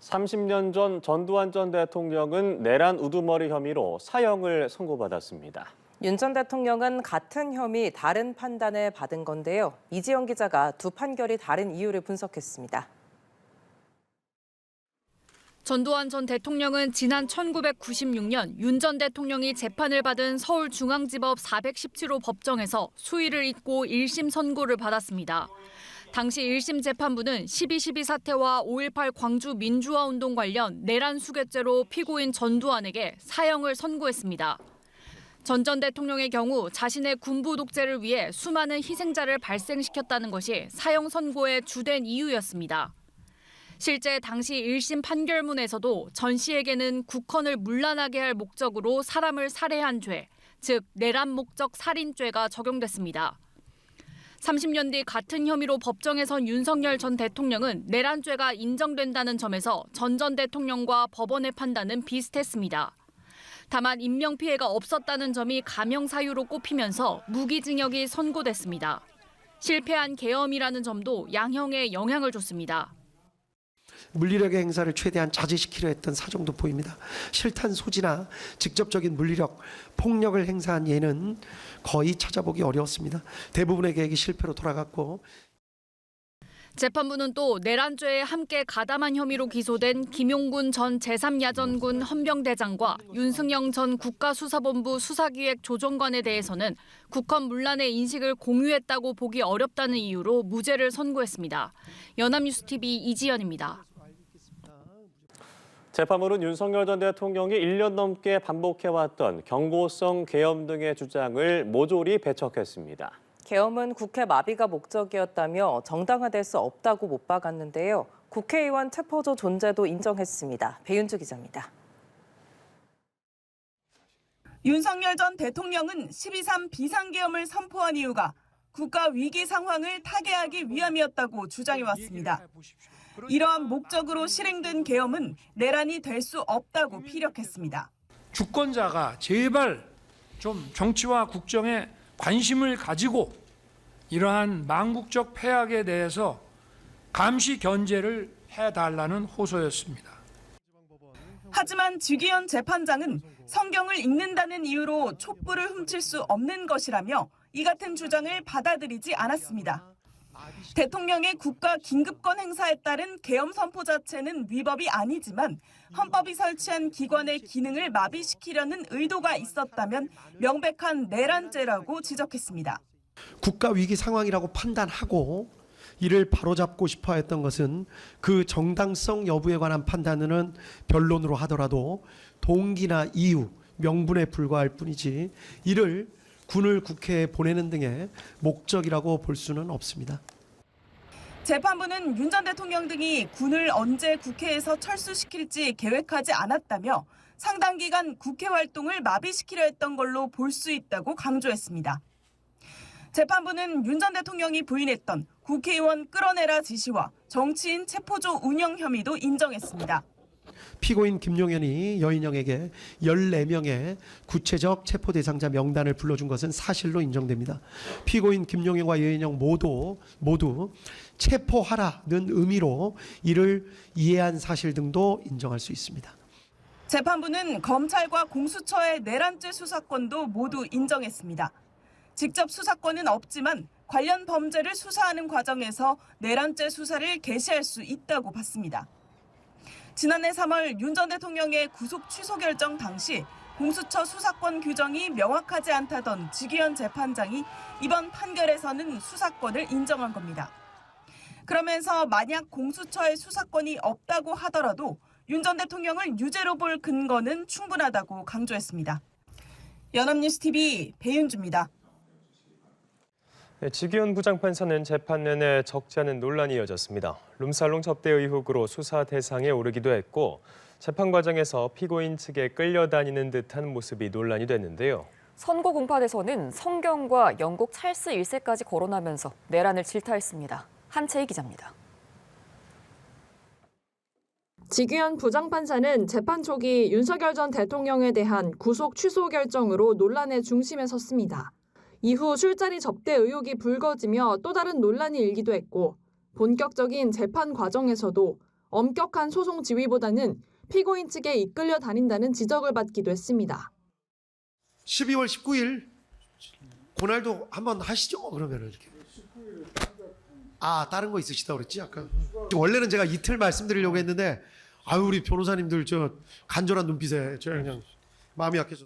30년 전 전두환 전 대통령은 내란 우두머리 혐의로 사형을 선고받았습니다. 윤 전 대통령은 같은 혐의 다른 판단을 받은 건데요. 이지영 기자가 두 판결이 다른 이유를 분석했습니다. 전두환 전 대통령은 지난 1996년 윤 전 대통령이 재판을 받은 서울중앙지법 417호 법정에서 수위를 잇고 1심 선고를 받았습니다. 당시 1심 재판부는 12.12 사태와 5.18 광주 민주화운동 관련 내란 수괴죄로 피고인 전두환에게 사형을 선고했습니다. 전 대통령의 경우 자신의 군부 독재를 위해 수많은 희생자를 발생시켰다는 것이 사형 선고의 주된 이유였습니다. 실제 당시 1심 판결문에서도 전 씨에게는 국헌을 문란하게 할 목적으로 사람을 살해한 죄, 즉 내란 목적 살인죄가 적용됐습니다. 30년 뒤 같은 혐의로 법정에 선 윤석열 전 대통령은 내란죄가 인정된다는 점에서 전 대통령과 법원의 판단은 비슷했습니다. 다만 인명피해가 없었다는 점이 감형 사유로 꼽히면서 무기징역이 선고됐습니다. 실패한 계엄이라는 점도 양형에 영향을 줬습니다. 물리력의 행사를 최대한 자제시키려 했던 사정도 보입니다. 실탄 소지나 직접적인 물리력, 폭력을 행사한 예는 거의 찾아보기 어려웠습니다. 대부분의 계획이 실패로 돌아갔고. 재판부는 또 내란죄에 함께 가담한 혐의로 기소된 김용군 전 제3야전군 헌병대장과 윤승영 전 국가수사본부 수사기획조정관에 대해서는 국헌 문란의 인식을 공유했다고 보기 어렵다는 이유로 무죄를 선고했습니다. 연합뉴스TV 이지연입니다. 재판부는 윤석열 전 대통령이 1년 넘게 반복해왔던 경고성 계엄 등의 주장을 모조리 배척했습니다. 계엄은 국회 마비가 목적이었다며 정당화될 수 없다고 못 박았는데요. 국회의원 체포조 존재도 인정했습니다. 배윤주 기자입니다. 윤석열 전 대통령은 12.3 비상계엄을 선포한 이유가 국가 위기 상황을 타개하기 위함이었다고 주장해왔습니다. 이러한 목적으로 실행된 계엄은 내란이 될 수 없다고 피력했습니다. 주권자가 제발 좀 정치와 국정에 관심을 가지고 이러한 망국적 폐악에 대해서 감시 견제를 해달라는 호소였습니다. 하지만 지기현 재판장은 성경을 읽는다는 이유로 촛불을 훔칠 수 없는 것이라며 이 같은 주장을 받아들이지 않았습니다. 대통령의 국가 긴급권 행사에 따른 계엄 선포 자체는 위법이 아니지만 헌법이 설치한 기관의 기능을 마비시키려는 의도가 있었다면 명백한 내란죄라고 지적했습니다. 국가 위기 상황이라고 판단하고 이를 바로잡고 싶어 했던 것은 그 정당성 여부에 관한 판단은 변론으로 하더라도 동기나 이유, 명분에 불과할 뿐이지 이를 군을 국회에 보내는 등의 목적이라고 볼 수는 없습니다. 재판부는 윤 전 대통령 등이 군을 언제 국회에서 철수시킬지 계획하지 않았다며 상당 기간 국회 활동을 마비시키려 했던 걸로 볼 수 있다고 강조했습니다. 재판부는 윤 전 대통령이 부인했던 국회의원 끌어내라 지시와 정치인 체포조 운영 혐의도 인정했습니다. 피고인 김용현이 여인영에게 14명의 구체적 체포 대상자 명단을 불러준 것은 사실로 인정됩니다. 피고인 김용현과 여인영 모두 체포하라는 의미로 이를 이해한 사실 등도 인정할 수 있습니다. 재판부는 검찰과 공수처의 내란죄 수사권도 모두 인정했습니다. 직접 수사권은 없지만 관련 범죄를 수사하는 과정에서 내란죄 수사를 개시할 수 있다고 봤습니다. 지난해 3월 윤 전 대통령의 구속 취소 결정 당시 공수처 수사권 규정이 명확하지 않다던 지기현 재판장이 이번 판결에서는 수사권을 인정한 겁니다. 그러면서 만약 공수처의 수사권이 없다고 하더라도 윤 전 대통령을 유죄로 볼 근거는 충분하다고 강조했습니다. 연합뉴스TV 배윤주입니다. 지기현 부장판사는 재판 내내 적지 않은 논란이 이어졌습니다. 룸살롱 접대 의혹으로 수사 대상에 오르기도 했고 재판 과정에서 피고인 측에 끌려다니는 듯한 모습이 논란이 됐는데요. 선고 공판에서는 성경과 영국 찰스 1세까지 거론하면서 내란을 질타했습니다. 한채희 기자입니다. 지기현 부장판사는 재판 초기 윤석열 전 대통령에 대한 구속 취소 결정으로 논란의 중심에 섰습니다. 이후 술자리 접대 의혹이 불거지며 또 다른 논란이 일기도 했고 본격적인 재판 과정에서도 엄격한 소송 지휘보다는 피고인 측에 이끌려 다닌다는 지적을 받기도 했습니다. 12월 19일 그날도 한번 하시죠. 그러면은 이렇게. 다른 거 있으시다고 그랬지 아까. 원래는 제가 이틀 말씀드리려고 했는데 우리 변호사님들 저 간절한 눈빛에 제가 그냥 마음이 약해서.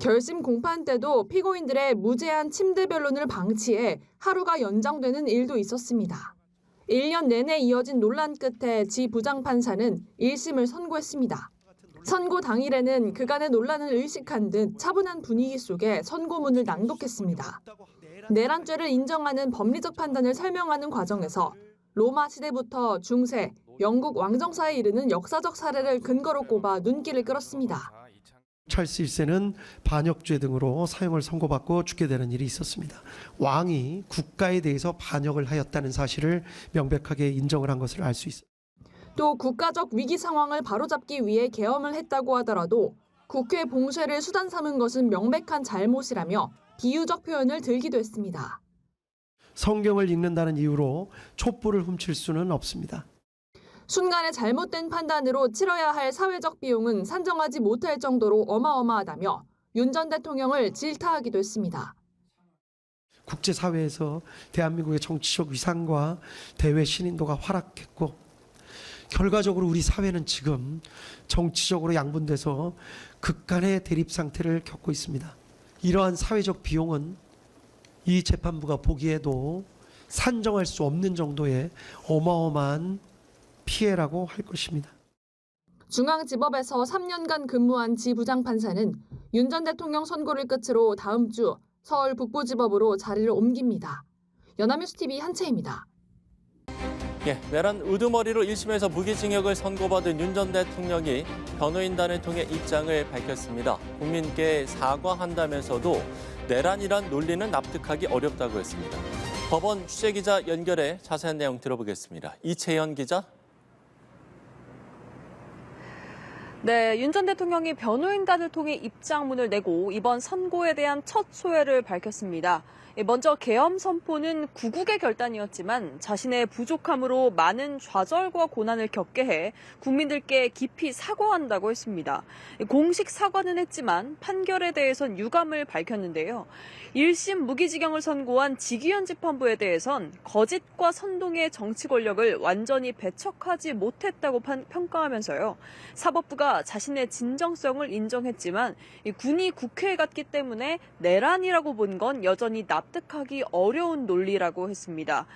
결심 공판 때도 피고인들의 무제한 침대 변론을 방치해 하루가 연장되는 일도 있었습니다. 1년 내내 이어진 논란 끝에 지 부장판사는 1심을 선고했습니다. 선고 당일에는 그간의 논란을 의식한 듯 차분한 분위기 속에 선고문을 낭독했습니다. 내란죄를 인정하는 법리적 판단을 설명하는 과정에서 로마 시대부터 중세, 영국 왕정사에 이르는 역사적 사례를 근거로 꼽아 눈길을 끌었습니다. 찰스 1세는 반역죄 등으로 사형을 선고받고 죽게 되는 일이 있었습니다. 왕이 국가에 대해서 반역을 하였다는 사실을 명백하게 인정을 한 것을 알 수 있습니다. 또 국가적 위기 상황을 바로잡기 위해 계엄을 했다고 하더라도 국회 봉쇄를 수단 삼은 것은 명백한 잘못이라며 비유적 표현을 들기도 했습니다. 성경을 읽는다는 이유로 촛불을 훔칠 수는 없습니다. 순간의 잘못된 판단으로 치러야 할 사회적 비용은 산정하지 못할 정도로 어마어마하다며 윤 전 대통령을 질타하기도 했습니다. 국제사회에서 대한민국의 정치적 위상과 대외 신인도가 하락했고 결과적으로 우리 사회는 지금 정치적으로 양분돼서 극간의 대립 상태를 겪고 있습니다. 이러한 사회적 비용은 이 재판부가 보기에도 산정할 수 없는 정도의 어마어마한 피해라고 할 것입니다. 중앙지법에서 3년간 근무한 지 부장판사는 윤 전 대통령 선고를 끝으로 다음 주 서울 북부지법으로 자리를 옮깁니다. 연합뉴스 TV 한채입니다. 내란 우두머리로 1심에서 무기징역을 선고받은 윤 전 대통령이 변호인단을 통해 입장을 밝혔습니다. 국민께 사과한다면서도 내란이란 논리는 납득하기 어렵다고 했습니다. 법원 취재기자 연결해 자세한 내용 들어보겠습니다. 이채연 기자. 네, 윤 전 대통령이 변호인단을 통해 입장문을 내고 이번 선고에 대한 첫 소회를 밝혔습니다. 먼저 계엄 선포는 구국의 결단이었지만 자신의 부족함으로 많은 좌절과 고난을 겪게 해 국민들께 깊이 사과한다고 했습니다. 공식 사과는 했지만 판결에 대해선 유감을 밝혔는데요. 1심 무기징역을 선고한 지기현 재판부에 대해선 거짓과 선동의 정치 권력을 완전히 배척하지 못했다고 평가하면서요. 사법부가 자신의 진정성을 인정했지만 군이 국회에 갔기 때문에 내란이라고 본 건 여전히 납득하기 어려운 논리라고 했습니다.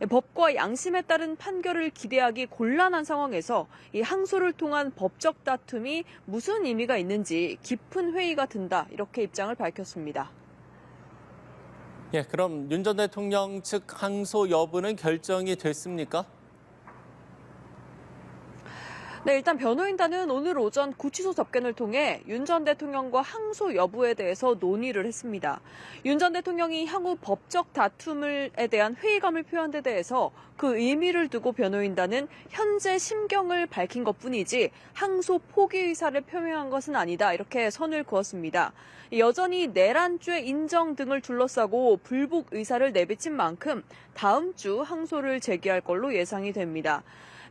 법과 양심에 따른 판결을 기대하기 곤란한 상황에서 이 항소를 통한 법적 다툼이 무슨 의미가 있는지 깊은 회의가 든다, 이렇게 입장을 밝혔습니다. 그럼 윤 전 대통령 측 항소 여부는 결정이 됐습니까? 네, 일단 변호인단은 오늘 오전 구치소 접견을 통해 윤 전 대통령과 항소 여부에 대해서 논의를 했습니다. 윤 전 대통령이 향후 법적 다툼에 대한 회의감을 표한 데 대해서 그 의미를 두고 변호인단은 현재 심경을 밝힌 것뿐이지 항소 포기 의사를 표명한 것은 아니다, 이렇게 선을 그었습니다. 여전히 내란죄 인정 등을 둘러싸고 불복 의사를 내비친 만큼 다음 주 항소를 제기할 걸로 예상이 됩니다.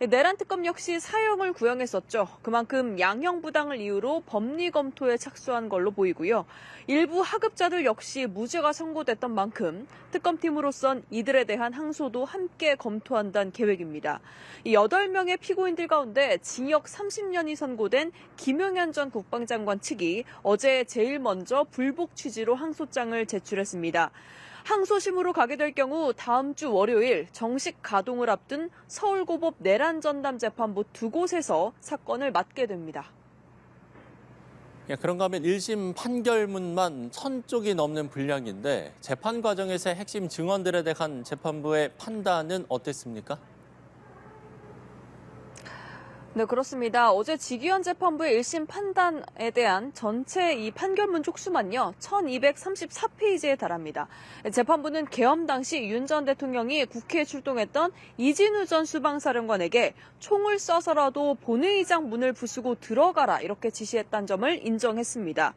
내란 특검 역시 사형을 구형했었죠. 그만큼 양형 부당을 이유로 법리 검토에 착수한 걸로 보이고요. 일부 하급자들 역시 무죄가 선고됐던 만큼 특검팀으로선 이들에 대한 항소도 함께 검토한다는 계획입니다. 이 8명의 피고인들 가운데 징역 30년이 선고된 김용현 전 국방장관 측이 어제 제일 먼저 불복 취지로 항소장을 제출했습니다. 항소심으로 가게 될 경우 다음 주 월요일 정식 가동을 앞둔 서울고법 내란전담 재판부 2곳에서 사건을 맡게 됩니다. 그런가 하면 1심 판결문만 1000쪽이 넘는 분량인데 재판 과정에서의 핵심 증언들에 대한 재판부의 판단은 어땠습니까? 네, 그렇습니다. 어제 지기현 재판부의 1심 판단에 대한 전체 이 판결문 쪽수만요, 1234페이지에 달합니다. 재판부는 계엄 당시 윤 전 대통령이 국회에 출동했던 이진우 전 수방사령관에게 총을 쏴서라도 본회의장 문을 부수고 들어가라, 이렇게 지시했다는 점을 인정했습니다.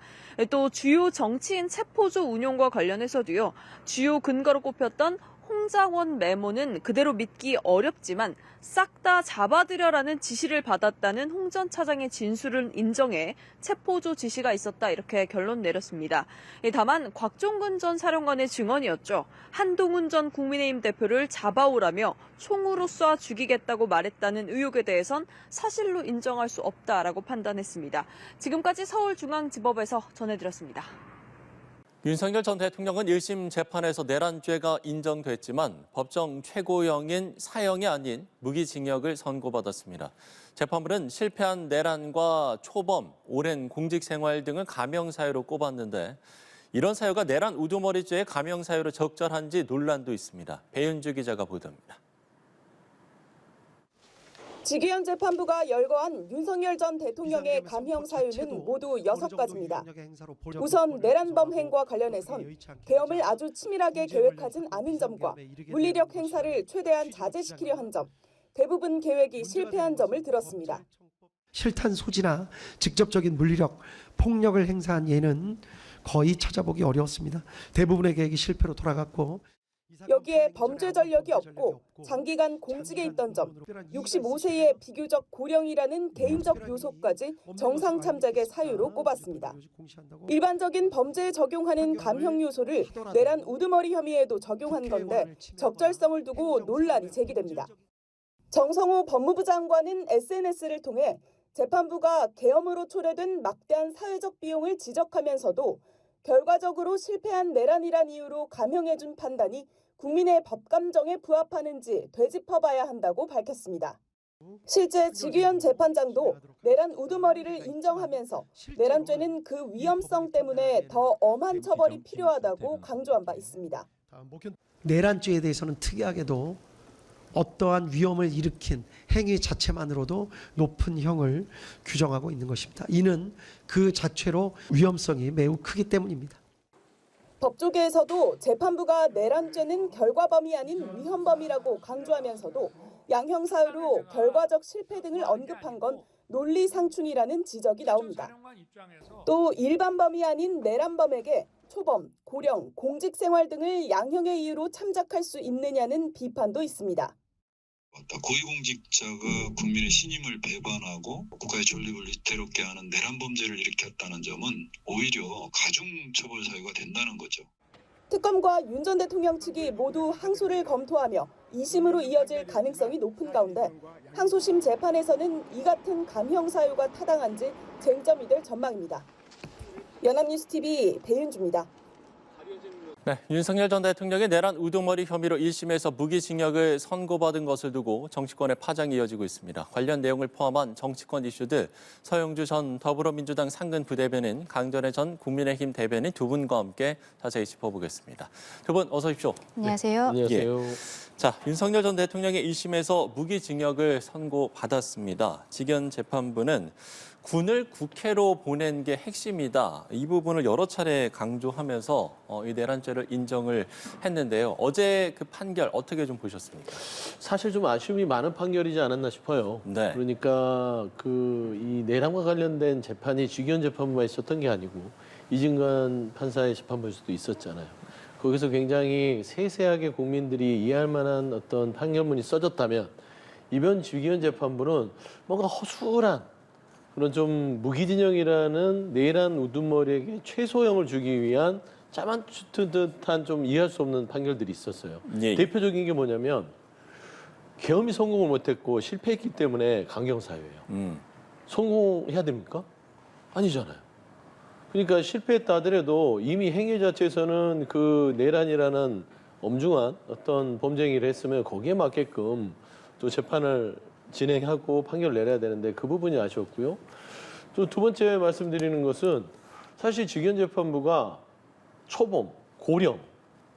또 주요 정치인 체포조 운용과 관련해서도요, 주요 근거로 꼽혔던 홍장원 메모는 그대로 믿기 어렵지만 싹 다 잡아들여라는 지시를 받았다는 홍 전 차장의 진술을 인정해 체포조 지시가 있었다 이렇게 결론 내렸습니다. 다만 곽종근 전 사령관의 증언이었죠. 한동훈 전 국민의힘 대표를 잡아오라며 총으로 쏴 죽이겠다고 말했다는 의혹에 대해선 사실로 인정할 수 없다라고 판단했습니다. 지금까지 서울중앙지법에서 전해드렸습니다. 윤석열 전 대통령은 1심 재판에서 내란죄가 인정됐지만 법정 최고형인 사형이 아닌 무기징역을 선고받았습니다. 재판부는 실패한 내란과 초범, 오랜 공직생활 등을 감형사유로 꼽았는데 이런 사유가 내란 우두머리죄의 감형사유로 적절한지 논란도 있습니다. 배윤주 기자가 보도합니다. 지기현 재판부가 열거한 윤석열 전 대통령의 감형 사유는 모두 6가지입니다. 우선 내란범 행과 관련해선 계엄을 아주 치밀하게 계획하진 않은 점과 물리력 행사를 최대한 자제시키려 한 점, 대부분 계획이 실패한 점을 들었습니다. 실탄 소지나 직접적인 물리력, 폭력을 행사한 예는 거의 찾아보기 어려웠습니다. 대부분의 계획이 실패로 돌아갔고 여기에 범죄 전력이 없고 장기간 공직에 있던 점, 65세의 비교적 고령이라는 개인적 요소까지 정상 참작의 사유로 꼽았습니다. 일반적인 범죄에 적용하는 감형 요소를 내란 우두머리 혐의에도 적용한 건데 적절성을 두고 논란이 제기됩니다. 정성호 법무부 장관은 SNS를 통해 재판부가 계엄으로 초래된 막대한 사회적 비용을 지적하면서도 결과적으로 실패한 내란이란 이유로 감형해준 판단이 국민의 법감정에 부합하는지 되짚어봐야 한다고 밝혔습니다. 실제 지규현 재판장도 내란 우두머리를 인정하면서 내란죄는 그 위험성 때문에 더 엄한 처벌이 필요하다고 강조한 바 있습니다. 내란죄에 대해서는 특이하게도 어떠한 위험을 일으킨 행위 자체만으로도 높은 형을 규정하고 있는 것입니다. 이는 그 자체로 위험성이 매우 크기 때문입니다. 법조계에서도 재판부가 내란죄는 결과범이 아닌 위헌범이라고 강조하면서도 양형사유로 결과적 실패 등을 언급한 건 논리상충이라는 지적이 나옵니다. 또 일반범이 아닌 내란범에게 초범, 고령, 공직생활 등을 양형의 이유로 참작할 수 있느냐는 비판도 있습니다. 고위공직자가 국민의 신임을 배반하고 국가의 존립을 위태롭게 하는 내란 범죄를 일으켰다는 점은 오히려 가중처벌 사유가 된다는 거죠. 특검과 윤 전 대통령 측이 모두 항소를 검토하며 2심으로 이어질 가능성이 높은 가운데 항소심 재판에서는 이 같은 감형 사유가 타당한지 쟁점이 될 전망입니다. 연합뉴스TV 배윤주입니다. 네, 윤석열 전 대통령의 내란 우두머리 혐의로 1심에서 무기징역을 선고받은 것을 두고 정치권의 파장이 이어지고 있습니다. 관련 내용을 포함한 정치권 이슈들 서영주 전 더불어민주당 상근 부대변인, 강전애 전 국민의힘 대변인 두 분과 함께 자세히 짚어보겠습니다. 두 분 어서 오십시오. 안녕하세요. 네. 안녕하세요. 자, 윤석열 전 대통령의 1심에서 무기징역을 선고받았습니다. 지기현 재판부는 군을 국회로 보낸 게 핵심이다. 이 부분을 여러 차례 강조하면서 이 내란죄를 인정을 했는데요. 어제 그 판결 어떻게 좀 보셨습니까? 사실 좀 아쉬움이 많은 판결이지 않았나 싶어요. 네. 그러니까 이 내란과 관련된 재판이 지기현 재판부만 있었던 게 아니고 이진관 판사의 재판부에서도 있었잖아요. 거기서 굉장히 세세하게 국민들이 이해할 만한 어떤 판결문이 써졌다면 이번 지기현 재판부는 뭔가 허술한 그런 좀 무기징역이라는 내란 우두머리에게 최소형을 주기 위한 짜맞추 듯한 좀 이해할 수 없는 판결들이 있었어요. 예. 대표적인 게 뭐냐면 계엄이 성공을 못했고 실패했기 때문에 강경사유예요. 성공해야 됩니까? 아니잖아요. 그러니까 실패했다 하더라도 이미 행위 자체에서는 그 내란이라는 엄중한 어떤 범죄 행위를 했으면 거기에 맞게끔 또 재판을 진행하고 판결을 내려야 되는데 그 부분이 아쉬웠고요. 또 두 번째 말씀드리는 것은 사실 지기현 재판부가 초범, 고령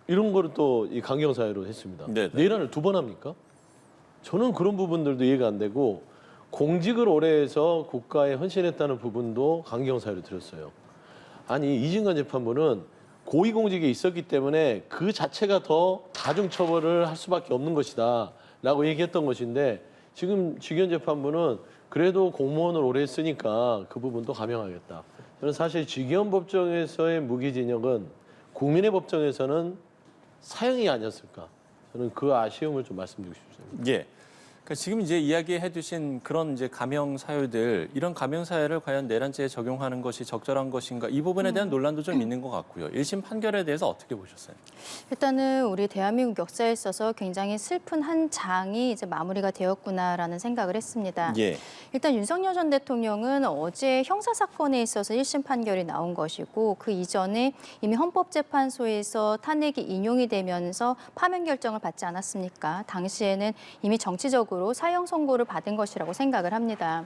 이런 거를 또 이 강경사유로 했습니다. 네네. 내란을 두 번 합니까? 저는 그런 부분들도 이해가 안 되고 공직을 오래 해서 국가에 헌신했다는 부분도 강경사유로 들었어요. 아니 이진관 재판부는 고위공직에 있었기 때문에 그 자체가 더 가중처벌을 할 수밖에 없는 것이다 라고 얘기했던 것인데 지금 지기현 재판부는 그래도 공무원을 오래 했으니까 그 부분도 감형하겠다. 저는 사실 지기현 법정에서의 무기징역은 국민의 법정에서는 사형이 아니었을까 저는 그 아쉬움을 좀 말씀드리고 싶습니다. 예. 그러니까 지금 이제 이야기해 주신 그런 이제 감형 사유들, 이런 감형 사유를 과연 내란죄에 적용하는 것이 적절한 것인가, 이 부분에 대한 논란도 좀 있는 것 같고요. 1심 판결에 대해서 어떻게 보셨어요? 일단은 우리 대한민국 역사에 있어서 굉장히 슬픈 한 장이 이제 마무리가 되었구나라는 생각을 했습니다. 예. 일단 윤석열 전 대통령은 어제 형사 사건에 있어서 1심 판결이 나온 것이고 그 이전에 이미 헌법재판소에서 탄핵이 인용이 되면서 파면 결정을 받지 않았습니까? 당시에는 이미 정치적으로 사형 선고를 받은 것이라고 생각을 합니다.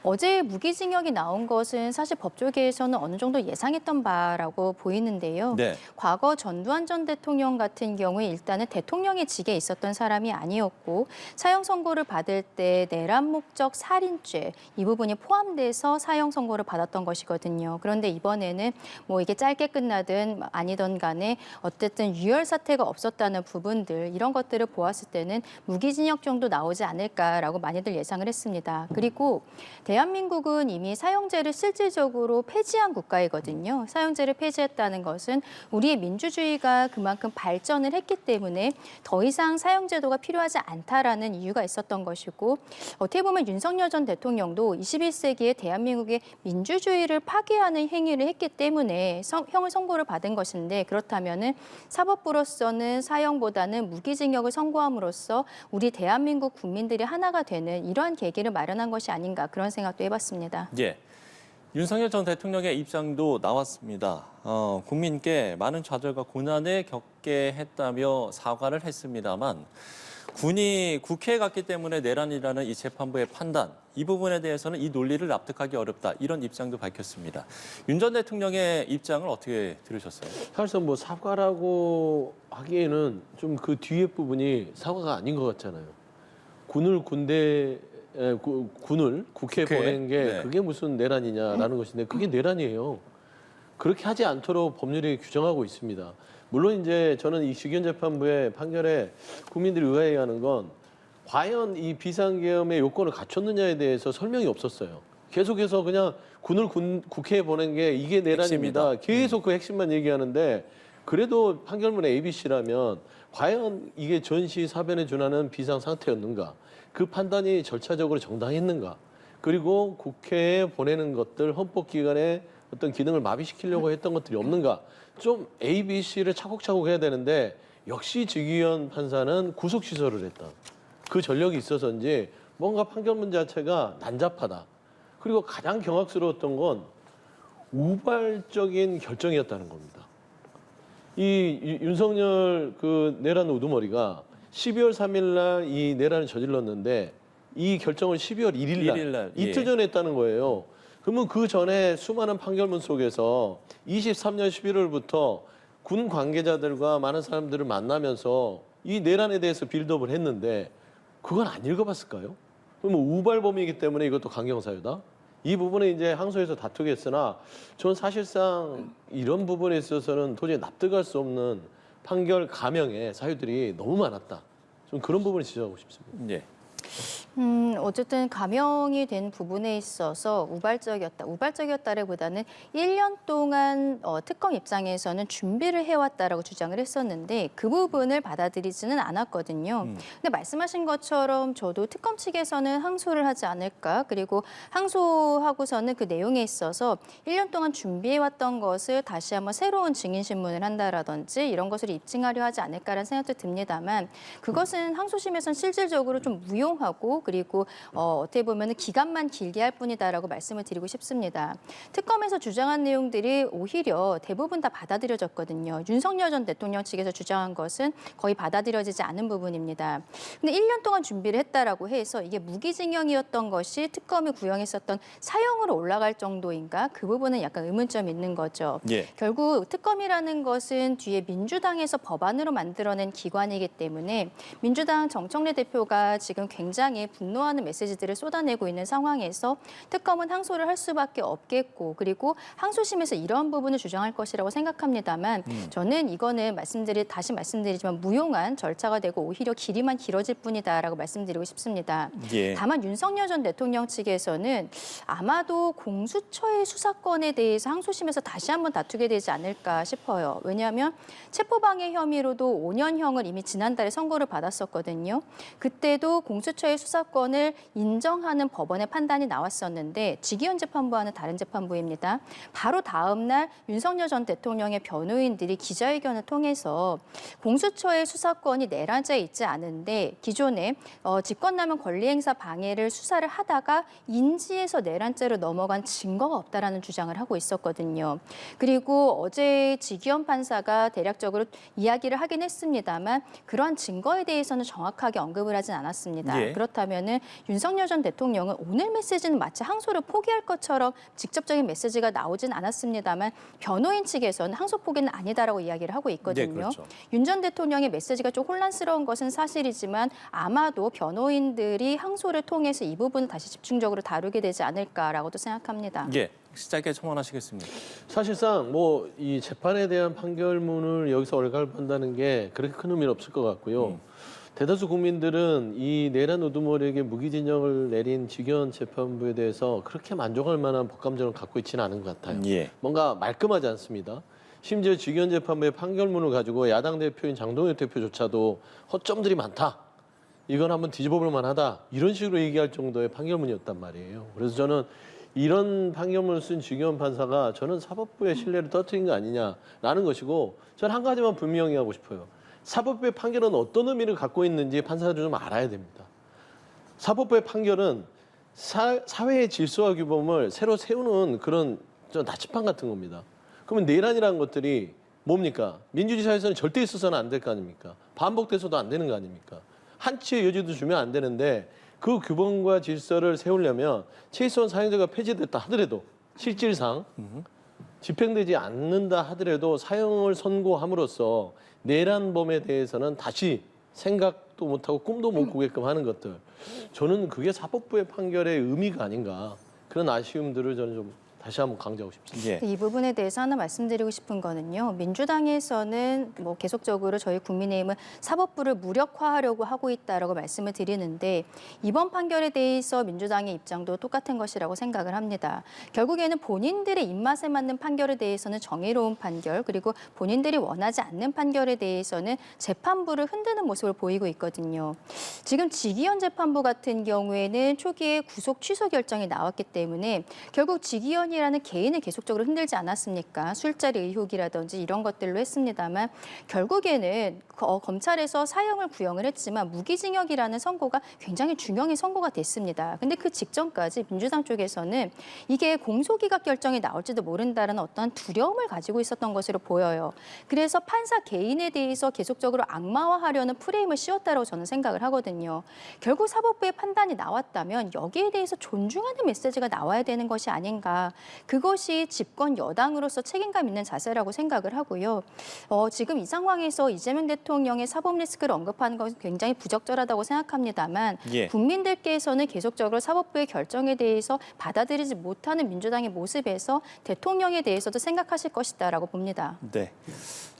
어제 무기징역이 나온 것은 사실 법조계에서는 어느 정도 예상했던 바라고 보이는데요. 네. 과거 전두환 전 대통령 같은 경우에 일단은 대통령의 직에 있었던 사람이 아니었고 사형 선고를 받을 때 내란 목적 살인죄 이 부분이 포함돼서 사형 선고를 받았던 것이거든요. 그런데 이번에는 뭐 이게 짧게 끝나든 아니든 간에 어쨌든 유혈 사태가 없었다는 부분들 이런 것들을 보았을 때는 무기징역 정도 나오지 않을까라고 많이들 예상을 했습니다. 그리고 대한민국은 이미 사형제를 실질적으로 폐지한 국가이거든요. 사형제를 폐지했다는 것은 우리의 민주주의가 그만큼 발전을 했기 때문에 더 이상 사형제도가 필요하지 않다라는 이유가 있었던 것이고 어떻게 보면 윤석열 전 대통령도 21세기의 대한민국의 민주주의를 파괴하는 행위를 했기 때문에 형을 선고를 받은 것인데 그렇다면은 사법부로서는 사형보다는 무기징역을 선고함으로써 우리 대한민국 국민들이 하나가 되는 이러한 계기를 마련한 것이 아닌가 그런 생각도 해봤습니다. 예. 윤석열 전 대통령의 입장도 나왔습니다. 국민께 많은 좌절과 고난을 겪게 했다며 사과를 했습니다만 군이 국회에 갔기 때문에 내란이라는 이 재판부의 판단, 이 부분에 대해서는 이 논리를 납득하기 어렵다. 이런 입장도 밝혔습니다. 윤 전 대통령의 입장을 어떻게 들으셨어요? 사실상 뭐 사과라고 하기에는 좀 그 뒤에 부분이 사과가 아닌 것 같잖아요. 군을 국회에 보낸 게 네. 그게 무슨 내란이냐라는 것인데 그게 내란이에요. 그렇게 하지 않도록 법률이 규정하고 있습니다. 물론 이제 저는 이 직위원재판부의 판결에 국민들이 의아해하는 건 과연 이 비상계엄의 요건을 갖췄느냐에 대해서 설명이 없었어요. 계속해서 그냥 군을 국회에 보낸 게 이게 내란입니다. 핵심이다. 계속 그 핵심만 얘기하는데 그래도 판결문 ABC라면 과연 이게 전시 사변에 준하는 비상 상태였는가? 그 판단이 절차적으로 정당했는가? 그리고 국회에 보내는 것들 헌법기관의 어떤 기능을 마비시키려고 했던 것들이 없는가? 좀 ABC를 차곡차곡 해야 되는데 역시 직위원 판사는 구속시설을 했다. 그 전력이 있어서인지 뭔가 판결문 자체가 난잡하다. 그리고 가장 경악스러웠던 건 우발적인 결정이었다는 겁니다. 이 윤석열 그 내란 우두머리가 12월 3일 날 이 내란을 저질렀는데 이 결정을 12월 1일 날 이틀 전에 했다는 거예요. 그러면 그 전에 수많은 판결문 속에서 23년 11월부터 군 관계자들과 많은 사람들을 만나면서 이 내란에 대해서 빌드업을 했는데 그건 안 읽어봤을까요? 그러면 우발범이기 때문에 이것도 강경사유다? 이 부분에 이제 항소에서 다투겠으나 저는 사실상 이런 부분에 있어서는 도저히 납득할 수 없는 판결 감형의 사유들이 너무 많았다. 좀 그런 부분을 지적하고 싶습니다. 예. 어쨌든 감형이 된 부분에 있어서 우발적이었다기보다는 1년 동안 특검 입장에서는 준비를 해왔다라고 주장을 했었는데 그 부분을 받아들이지는 않았거든요. 근데 말씀하신 것처럼 저도 특검 측에서는 항소를 하지 않을까 그리고 항소하고서는 그 내용에 있어서 1년 동안 준비해왔던 것을 다시 한번 새로운 증인신문을 한다라든지 이런 것을 입증하려 하지 않을까라는 생각도 듭니다만 그것은 항소심에서는 실질적으로 좀 무용하고 그리고 어떻게 보면 기간만 길게 할 뿐이다라고 말씀을 드리고 싶습니다. 특검에서 주장한 내용들이 오히려 대부분 다 받아들여졌거든요. 윤석열 전 대통령 측에서 주장한 것은 거의 받아들여지지 않은 부분입니다. 근데 1년 동안 준비를 했다라고 해서 이게 무기징역이었던 것이 특검이 구형했었던 사형으로 올라갈 정도인가? 그 부분은 약간 의문점이 있는 거죠. 예. 결국 특검이라는 것은 뒤에 민주당에서 법안으로 만들어낸 기관이기 때문에 민주당 정청래 대표가 지금 굉장히 분노하는 메시지들을 쏟아내고 있는 상황에서 특검은 항소를 할 수밖에 없겠고 그리고 항소심에서 이러한 부분을 주장할 것이라고 생각합니다만 저는 이거는 다시 말씀드리지만 무용한 절차가 되고 오히려 길이만 길어질 뿐이다라고 말씀드리고 싶습니다. 예. 다만 윤석열 전 대통령 측에서는 아마도 공수처의 수사권에 대해서 항소심에서 다시 한번 다투게 되지 않을까 싶어요. 왜냐하면 체포방해 혐의로도 5년형을 이미 지난달에 선고를 받았었거든요. 그때도 공수처의 수사권을 인정하는 법원의 판단이 나왔었는데 직위원 재판부와는 다른 재판부입니다. 바로 다음 날 윤석열 전 대통령의 변호인들이 기자회견을 통해서 공수처의 수사권이 내란죄에 있지 않은데 기존에 직권남용 권리행사 방해를 수사를 하다가 인지에서 내란죄로 넘어간 증거가 없다라는 주장을 하고 있었거든요. 그리고 어제 직위원 판사가 대략적으로 이야기를 하긴 했습니다만 그러한 증거에 대해서는 정확하게 언급을 하진 않았습니다. 예. 그렇다면은 윤석열 전 대통령은 오늘 메시지는 마치 항소를 포기할 것처럼 직접적인 메시지가 나오진 않았습니다만 변호인 측에서는 항소 포기는 아니다라고 이야기를 하고 있거든요. 네, 그렇죠. 윤 전 대통령의 메시지가 좀 혼란스러운 것은 사실이지만 아마도 변호인들이 항소를 통해서 이 부분을 다시 집중적으로 다루게 되지 않을까라고도 생각합니다. 예, 짧게 첨언하시겠습니다. 사실상 뭐 이 재판에 대한 판결문을 여기서 얼갈한다는 게 그렇게 큰 의미는 없을 것 같고요. 대다수 국민들은 이 내란 우두머리에게 무기징역을 내린 직위원 재판부에 대해서 그렇게 만족할 만한 법감정을 갖고 있지는 않은 것 같아요. 예. 뭔가 말끔하지 않습니다. 심지어 직위원 재판부의 판결문을 가지고 야당 대표인 장동혁 대표조차도 허점들이 많다. 이건 한번 뒤집어볼 만하다. 이런 식으로 얘기할 정도의 판결문이었단 말이에요. 그래서 저는 이런 판결문을 쓴 직위원 판사가 저는 사법부의 신뢰를 떨어뜨린 거 아니냐라는 것이고 저는 한 가지만 분명히 하고 싶어요. 사법부의 판결은 어떤 의미를 갖고 있는지 판사들이 좀 알아야 됩니다. 사법부의 판결은 사회의 질서와 규범을 새로 세우는 그런 나침반 같은 겁니다. 그러면 내란이라는 것들이 뭡니까? 민주주의 사회에서는 절대 있어서는 안 될 거 아닙니까? 반복돼서도 안 되는 거 아닙니까? 한치의 여지도 주면 안 되는데 그 규범과 질서를 세우려면 최소한 사형제가 폐지됐다 하더라도 실질상 집행되지 않는다 하더라도 사형을 선고함으로써 내란범에 대해서는 다시 생각도 못하고 꿈도 못 꾸게끔 하는 것들. 저는 그게 사법부의 판결의 의미가 아닌가. 그런 아쉬움들을 저는 좀 다시 한번 강조하고 싶습니다. 이 부분에 대해서 하나 말씀드리고 싶은 거는요. 민주당에서는 뭐 계속적으로 저희 국민의힘은 사법부를 무력화하려고 하고 있다라고 말씀을 드리는데 이번 판결에 대해서 민주당의 입장도 똑같은 것이라고 생각을 합니다. 결국에는 본인들의 입맛에 맞는 판결에 대해서는 정의로운 판결 그리고 본인들이 원하지 않는 판결에 대해서는 재판부를 흔드는 모습을 보이고 있거든요. 지금 직위원 재판부 같은 경우에는 초기에 구속 취소 결정이 나왔기 때문에 결국 직위원이라는 개인을 계속적으로 흔들지 않았습니까? 술자리 의혹이라든지 이런 것들로 했습니다만 결국에는 검찰에서 사형을 구형을 했지만 무기징역이라는 선고가 굉장히 중형의 선고가 됐습니다. 근데 그 직전까지 민주당 쪽에서는 이게 공소기각 결정이 나올지도 모른다는 어떤 두려움을 가지고 있었던 것으로 보여요. 그래서 판사 개인에 대해서 계속적으로 악마화하려는 프레임을 씌웠다고 저는 생각을 하거든요. 결국 사법부의 판단이 나왔다면 여기에 대해서 존중하는 메시지가 나와야 되는 것이 아닌가. 그것이 집권 여당으로서 책임감 있는 자세라고 생각을 하고요. 지금 이 상황에서 이재명 대통령의 사법 리스크를 언급하는 것은 굉장히 부적절하다고 생각합니다만 예. 국민들께서는 계속적으로 사법부의 결정에 대해서 받아들이지 못하는 민주당의 모습에서 대통령에 대해서도 생각하실 것이다라고 봅니다. 네.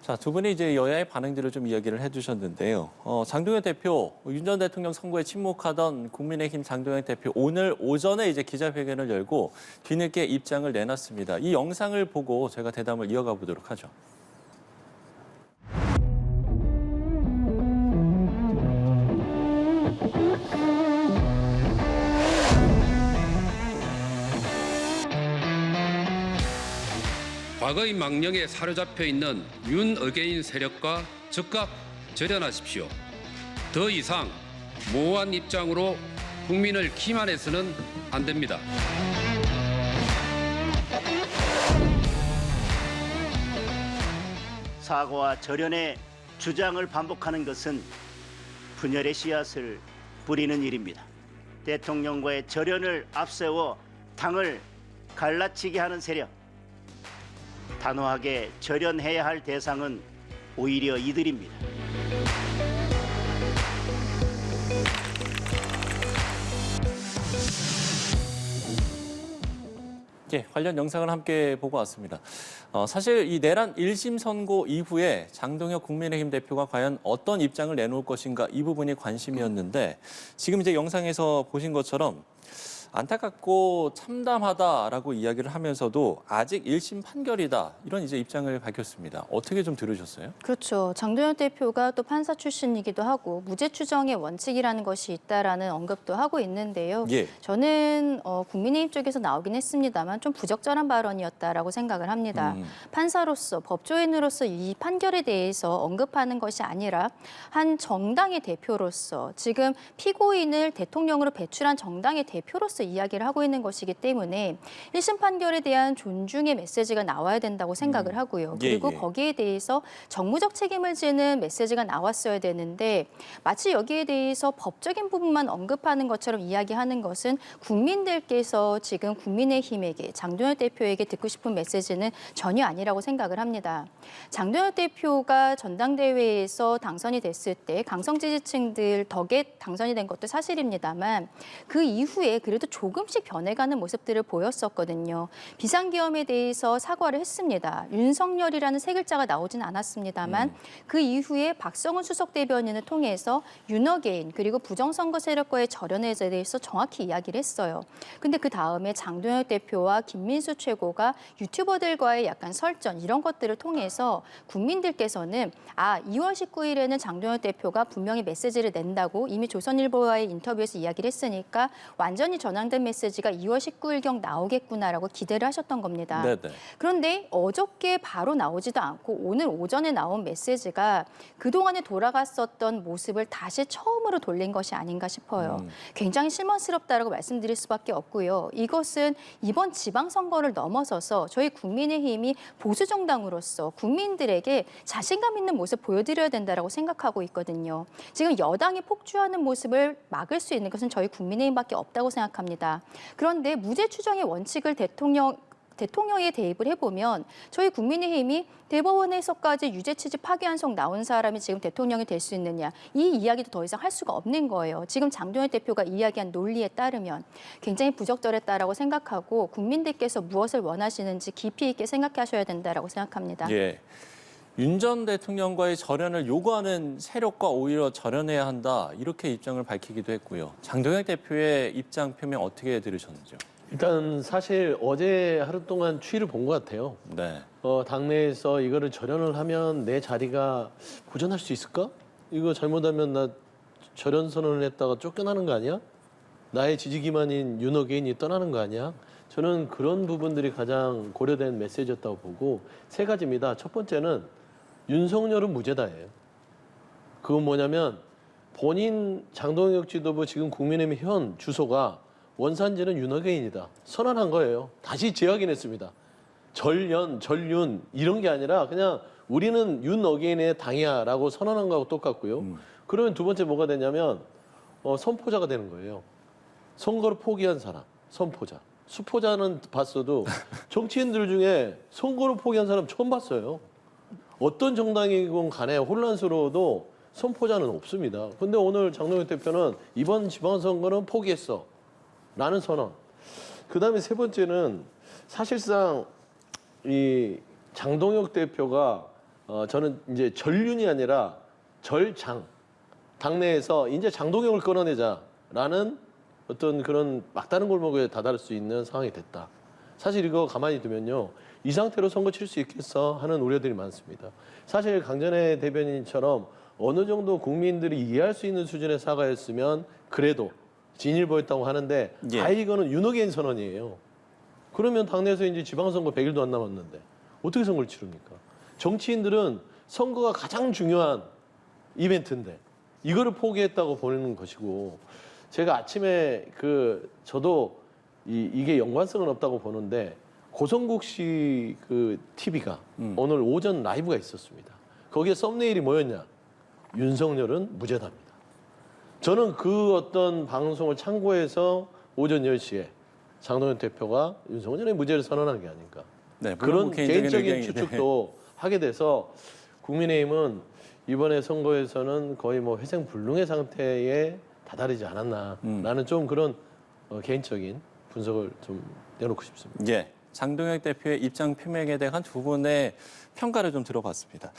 자, 두 분이 이제 여야의 반응들을 좀 이야기를 해주셨는데요. 장동혁 대표, 윤 전 대통령 선거에 침묵하던 국민의힘 장동혁 대표 오늘 오전에 이제 기자회견을 열고 뒤늦게 입장을 내놨습니다. 이 영상을 보고 제가 대담을 이어가 보도록 하죠. 과거의 망령에 사로잡혀 있는 윤어게인 세력과 즉각 절연하십시오. 더 이상 모호한 입장으로 국민을 기만해서는 안 됩니다. 사과와 절연의 주장을 반복하는 것은 분열의 씨앗을 뿌리는 일입니다. 대통령과의 절연을 앞세워 당을 갈라치게 하는 세력, 단호하게 절연해야 할 대상은 오히려 이들입니다. 예, 관련 영상을 함께 보고 왔습니다. 사실 이 내란 1심 선고 이후에 장동혁 국민의힘 대표가 과연 어떤 입장을 내놓을 것인가 이 부분이 관심이었는데 지금 이제 영상에서 보신 것처럼 안타깝고 참담하다라고 이야기를 하면서도 아직 1심 판결이다 이런 이제 입장을 밝혔습니다. 어떻게 좀 들으셨어요? 그렇죠. 장동혁 대표가 또 판사 출신이기도 하고 무죄 추정의 원칙이라는 것이 있다라는 언급도 하고 있는데요. 예. 저는 국민의힘 쪽에서 나오긴 했습니다만 좀 부적절한 발언이었다라고 생각을 합니다. 판사로서 법조인으로서 이 판결에 대해서 언급하는 것이 아니라 한 정당의 대표로서 지금 피고인을 대통령으로 배출한 정당의 대표로서 이야기를 하고 있는 것이기 때문에 1심 판결에 대한 존중의 메시지가 나와야 된다고 생각을 하고요. 그리고 거기에 대해서 정무적 책임을 지는 메시지가 나왔어야 되는데 마치 여기에 대해서 법적인 부분만 언급하는 것처럼 이야기하는 것은 국민들께서 지금 국민의힘에게 장동혁 대표에게 듣고 싶은 메시지는 전혀 아니라고 생각을 합니다. 장동혁 대표가 전당대회에서 당선이 됐을 때 강성 지지층들 덕에 당선이 된 것도 사실입니다만 그 이후에 그래도 조금씩 변해가는 모습들을 보였었거든요. 비상계엄에 대해서 사과를 했습니다. 윤석열이라는 세 글자가 나오진 않았습니다만 그 이후에 박성훈 수석 대변인을 통해서 윤어게인 그리고 부정선거 세력과의 절연에 대해서 정확히 이야기를 했어요. 근데 그 다음에 장동혁 대표와 김민수 최고가 유튜버들과의 약간 설전 이런 것들을 통해서 국민들께서는 2월 19일에는 장동혁 대표가 분명히 메시지를 낸다고 이미 조선일보와의 인터뷰에서 이야기를 했으니까 완전히 전환된 메시지가 2월 19일경 나오겠구나라고 기대를 하셨던 겁니다. 네네. 그런데 어저께 바로 나오지도 않고 오늘 오전에 나온 메시지가 그동안에 돌아갔었던 모습을 다시 처음으로 돌린 것이 아닌가 싶어요. 굉장히 실망스럽다라고 말씀드릴 수밖에 없고요. 이것은 이번 지방선거를 넘어서서 저희 국민의힘이 보수정당으로서 국민들에게 자신감 있는 모습 보여드려야 된다라고 생각하고 있거든요. 지금 여당이 폭주하는 모습을 막을 수 있는 것은 저희 국민의힘밖에 없다고 생각합니다. 그런데 무죄 추정의 원칙을 대통령에 대입을 해보면 저희 국민의힘이 대법원에서까지 유죄 취지 파기환송 나온 사람이 지금 대통령이 될 수 있느냐 이 이야기도 더 이상 할 수가 없는 거예요. 지금 장동혁 대표가 이야기한 논리에 따르면 굉장히 부적절했다라고 생각하고 국민들께서 무엇을 원하시는지 깊이 있게 생각하셔야 된다라고 생각합니다. 예. 윤 전 대통령과의 절연을 요구하는 세력과 오히려 절연해야 한다 이렇게 입장을 밝히기도 했고요. 장동혁 대표의 입장 표명 어떻게 들으셨는지요? 일단 사실 어제 하루 동안 추이를 본 것 같아요. 네. 당내에서 이거를 절연을 하면 내 자리가 보존할 수 있을까? 이거 잘못하면 나 절연 선언을 했다가 쫓겨나는 거 아니야? 나의 지지 기반인 윤어게인이 떠나는 거 아니야? 저는 그런 부분들이 가장 고려된 메시지였다고 보고 세 가지입니다. 첫 번째는 윤석열은 무죄다예요. 그건 뭐냐면 본인 장동혁 지도부 지금 국민의힘 현 주소가 원산지는 윤어게인이다. 선언한 거예요. 다시 재확인했습니다. 전윤 이런 게 아니라 그냥 우리는 윤어게인의 당이야라고 선언한 거하고 똑같고요. 그러면 두 번째 뭐가 되냐면 선포자가 되는 거예요. 선거를 포기한 사람, 선포자. 수포자는 봤어도 정치인들 중에 선거를 포기한 사람 처음 봤어요. 어떤 정당이건 간에 혼란스러워도 선포자는 없습니다. 근데 오늘 장동혁 대표는 이번 지방선거는 포기했어. 라는 선언. 그다음에 세 번째는 사실상 이 장동혁 대표가 저는 이제 전륜이 아니라 절장. 당내에서 이제 장동혁을 끌어내자라는 어떤 그런 막다른 골목에 다다를 수 있는 상황이 됐다. 사실 이거 가만히 두면요. 이 상태로 선거 칠 수 있겠어 하는 우려들이 많습니다. 사실 강전의 대변인처럼 어느 정도 국민들이 이해할 수 있는 수준의 사과였으면 그래도 진일보였다고 하는데 이거는 윤어게인 선언이에요. 그러면 당내에서 이제 지방선거 100일도 안 남았는데 어떻게 선거를 치릅니까? 정치인들은 선거가 가장 중요한 이벤트인데 이거를 포기했다고 보는 것이고 제가 아침에 저도 이게 연관성은 없다고 보는데 고성국 씨 TV가 오늘 오전 라이브가 있었습니다. 거기에 썸네일이 뭐였냐? 윤석열은 무죄답니다. 저는 그 어떤 방송을 참고해서 오전 10시에 장동혁 대표가 윤석열의 무죄를 선언한 게 아닌가. 네, 그런 개인적인 의견이, 추측도 하게 돼서 국민의힘은 이번에 선거에서는 거의 뭐 회생불능의 상태에 다다르지 않았나라는 좀 그런 개인적인 분석을 좀 내놓고 싶습니다. 예. 장동혁 대표의 입장 표명에 대한 두 분의 평가를 좀 들어봤습니다.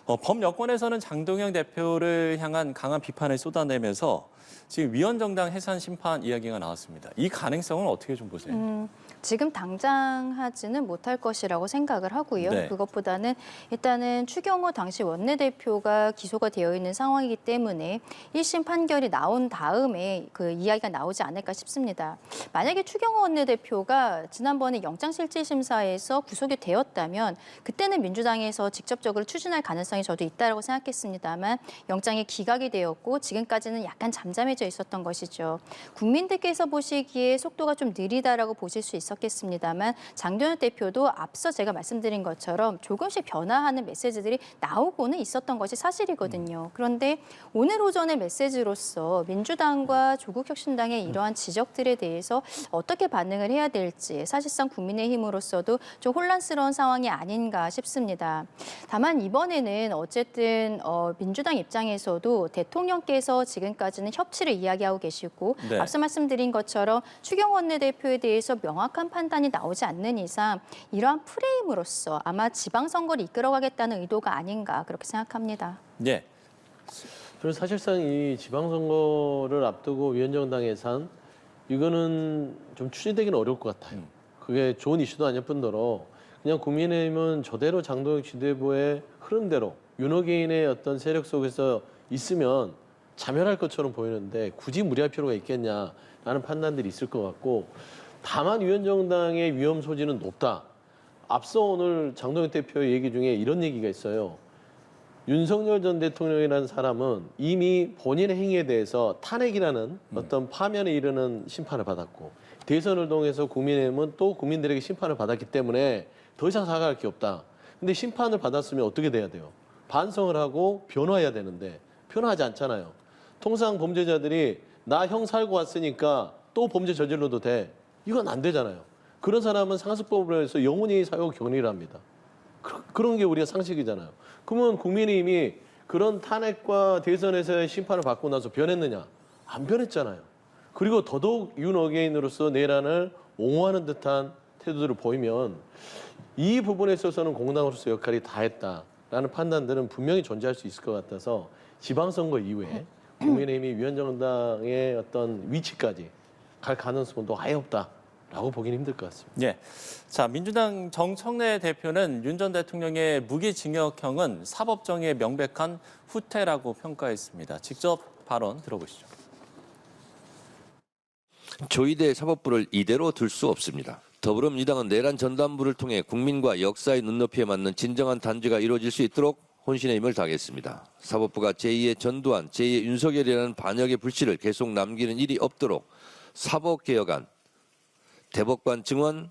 범여권에서는 장동혁 대표를 향한 강한 비판을 쏟아내면서 지금 위헌정당 해산 심판 이야기가 나왔습니다. 이 가능성은 어떻게 좀 보세요? 지금 당장 하지는 못할 것이라고 생각을 하고요. 네. 그것보다는 일단은 추경호 당시 원내대표가 기소가 되어 있는 상황이기 때문에 1심 판결이 나온 다음에 그 이야기가 나오지 않을까 싶습니다. 만약에 추경호 원내대표가 지난번에 영장실질심사에서 구속이 되었다면 그때는 민주당에서 직접적으로 추진할 가능성이 저도 있다고 생각했습니다만 영장이 기각이 되었고 지금까지는 약간 잠잠해져 있었던 것이죠. 국민들께서 보시기에 속도가 좀 느리다라고 보실 수 있었겠습니다만 장동혁 대표도 앞서 제가 말씀드린 것처럼 조금씩 변화하는 메시지들이 나오고는 있었던 것이 사실이거든요. 그런데 오늘 오전의 메시지로서 민주당과 조국혁신당의 이러한 지적들에 대해서 어떻게 반응을 해야 될지 사실상 국민의힘으로서도 좀 혼란스러운 상황이 아닌가 싶습니다. 다만 이번에는 어쨌든 민주당 입장에서도 대통령께서 지금까지는 협치를 이야기하고 계시고 네. 앞서 말씀드린 것처럼 추경호 원내대표에 대해서 명확한 판단이 나오지 않는 이상 이러한 프레임으로서 아마 지방선거를 이끌어가겠다는 의도가 아닌가 그렇게 생각합니다. 네. 저는 사실상 이 지방선거를 앞두고 위헌정당 해산 이거는 좀 추진되기는 어려울 것 같아요. 그게 좋은 이슈도 아닐 뿐더러 그냥 국민의힘은 저대로 장동혁 지도부의 흐름대로 윤호개인의 어떤 세력 속에서 있으면 자멸할 것처럼 보이는데 굳이 무리할 필요가 있겠냐라는 판단들이 있을 것 같고 다만 위헌정당의 위험 소지는 높다. 앞서 오늘 장동혁 대표의 얘기 중에 이런 얘기가 있어요. 윤석열 전 대통령이라는 사람은 이미 본인의 행위에 대해서 탄핵이라는 어떤 파면에 이르는 심판을 받았고 대선을 통해서 국민의힘은 또 국민들에게 심판을 받았기 때문에 더 이상 사과할 게 없다. 근데 심판을 받았으면 어떻게 돼야 돼요? 반성을 하고 변화해야 되는데 변화하지 않잖아요. 통상 범죄자들이 나 형 살고 왔으니까 또 범죄 저질러도 돼. 이건 안 되잖아요. 그런 사람은 상습법으로 해서 영원히 사형 격리를 합니다. 그런 게 우리가 상식이잖아요. 그러면 국민의힘이 그런 탄핵과 대선에서의 심판을 받고 나서 변했느냐? 안 변했잖아요. 그리고 더더욱 윤어게인으로서 내란을 옹호하는 듯한 태도를 보이면 이 부분에 있어서는 공당으로서 역할이 다했다라는 판단들은 분명히 존재할 수 있을 것 같아서 지방선거 이후에 국민의힘이 위헌정당의 어떤 위치까지 갈 가능성은 또 아예 없다라고 보기는 힘들 것 같습니다. 예. 자, 민주당 정청래 대표는 윤 전 대통령의 무기징역형은 사법정의의 명백한 후퇴라고 평가했습니다. 직접 발언 들어보시죠. 조이대 사법부를 이대로 둘 수 없습니다. 더불어민주당은 내란 전담부를 통해 국민과 역사의 눈높이에 맞는 진정한 단죄가 이루어질 수 있도록 혼신의 힘을 다하겠습니다. 사법부가 제2의 전두환, 제2의 윤석열이라는 반역의 불씨를 계속 남기는 일이 없도록 사법개혁안, 대법관 증원,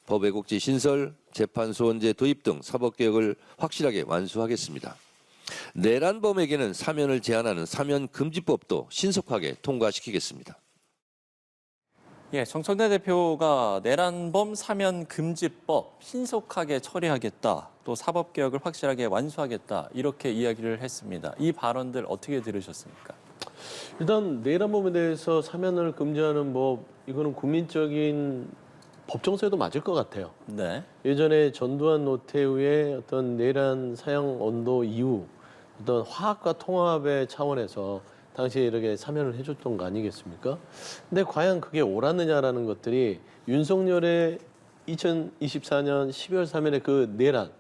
법외국지 신설, 재판소원제 도입 등 사법개혁을 확실하게 완수하겠습니다. 내란범에게는 사면을 제한하는 사면금지법도 신속하게 통과시키겠습니다. 예, 정청래 대표가 내란범 사면금지법 신속하게 처리하겠다, 또 사법개혁을 확실하게 완수하겠다 이렇게 이야기를 했습니다. 이 발언들 어떻게 들으셨습니까? 일단 내란범에 대해서 사면을 금지하는 법 이거는 국민적인 법정세도 맞을 것 같아요. 네. 예전에 전두환 노태우의 어떤 내란 사형 언도 이후 어떤 화합과 통합의 차원에서 당시에 이렇게 사면을 해줬던 거 아니겠습니까? 근데 과연 그게 옳았느냐라는 것들이 윤석열의 2024년 12월 3일의 그 내란,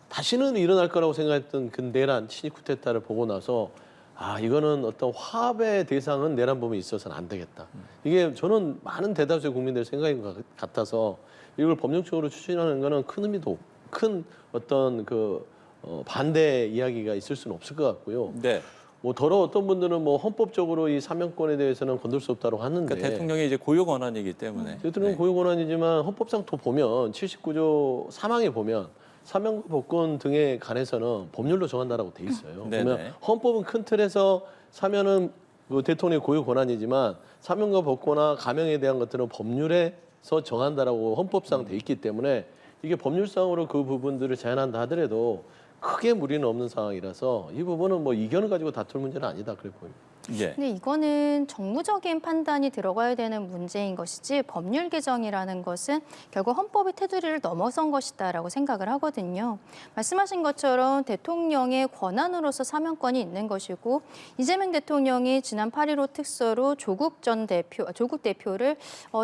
다시는 일어날 거라고 생각했던 그 내란, 친일 쿠데타를 보고 나서 아, 이거는 어떤 화합의 대상은 내란범에 있어서는 안 되겠다. 이게 저는 많은 대다수의 국민들의 생각인 것 같아서 이걸 법령적으로 추진하는 거는 큰 의미도, 큰 어떤 그 반대 이야기가 있을 수는 없을 것 같고요. 네. 뭐 더러 어떤 분들은 뭐 헌법적으로 이 사면권에 대해서는 건들 수 없다고 하는데 그러니까 대통령이 이제 고유 권한이기 때문에 대통령 고유 권한이지만 헌법상 또 보면 79조 3항에 보면 사면과 법권 등에 관해서는 법률로 정한다라고 돼 있어요. 그러면 헌법은 큰 틀에서 사면은 그 대통령의 고유 권한이지만 사면과 법권과 감형에 대한 것들은 법률에서 정한다라고 헌법상 돼 있기 때문에 이게 법률상으로 그 부분들을 제한한다 하더라도 크게 무리는 없는 상황이라서 이 부분은 뭐 이견을 가지고 다툴 문제는 아니다 그래 보입니다. 예. 근데 이거는 정무적인 판단이 들어가야 되는 문제인 것이지 법률 개정이라는 것은 결국 헌법의 테두리를 넘어선 것이다라고 생각을 하거든요. 말씀하신 것처럼 대통령의 권한으로서 사면권이 있는 것이고 이재명 대통령이 지난 8.15 특서로 조국 대표를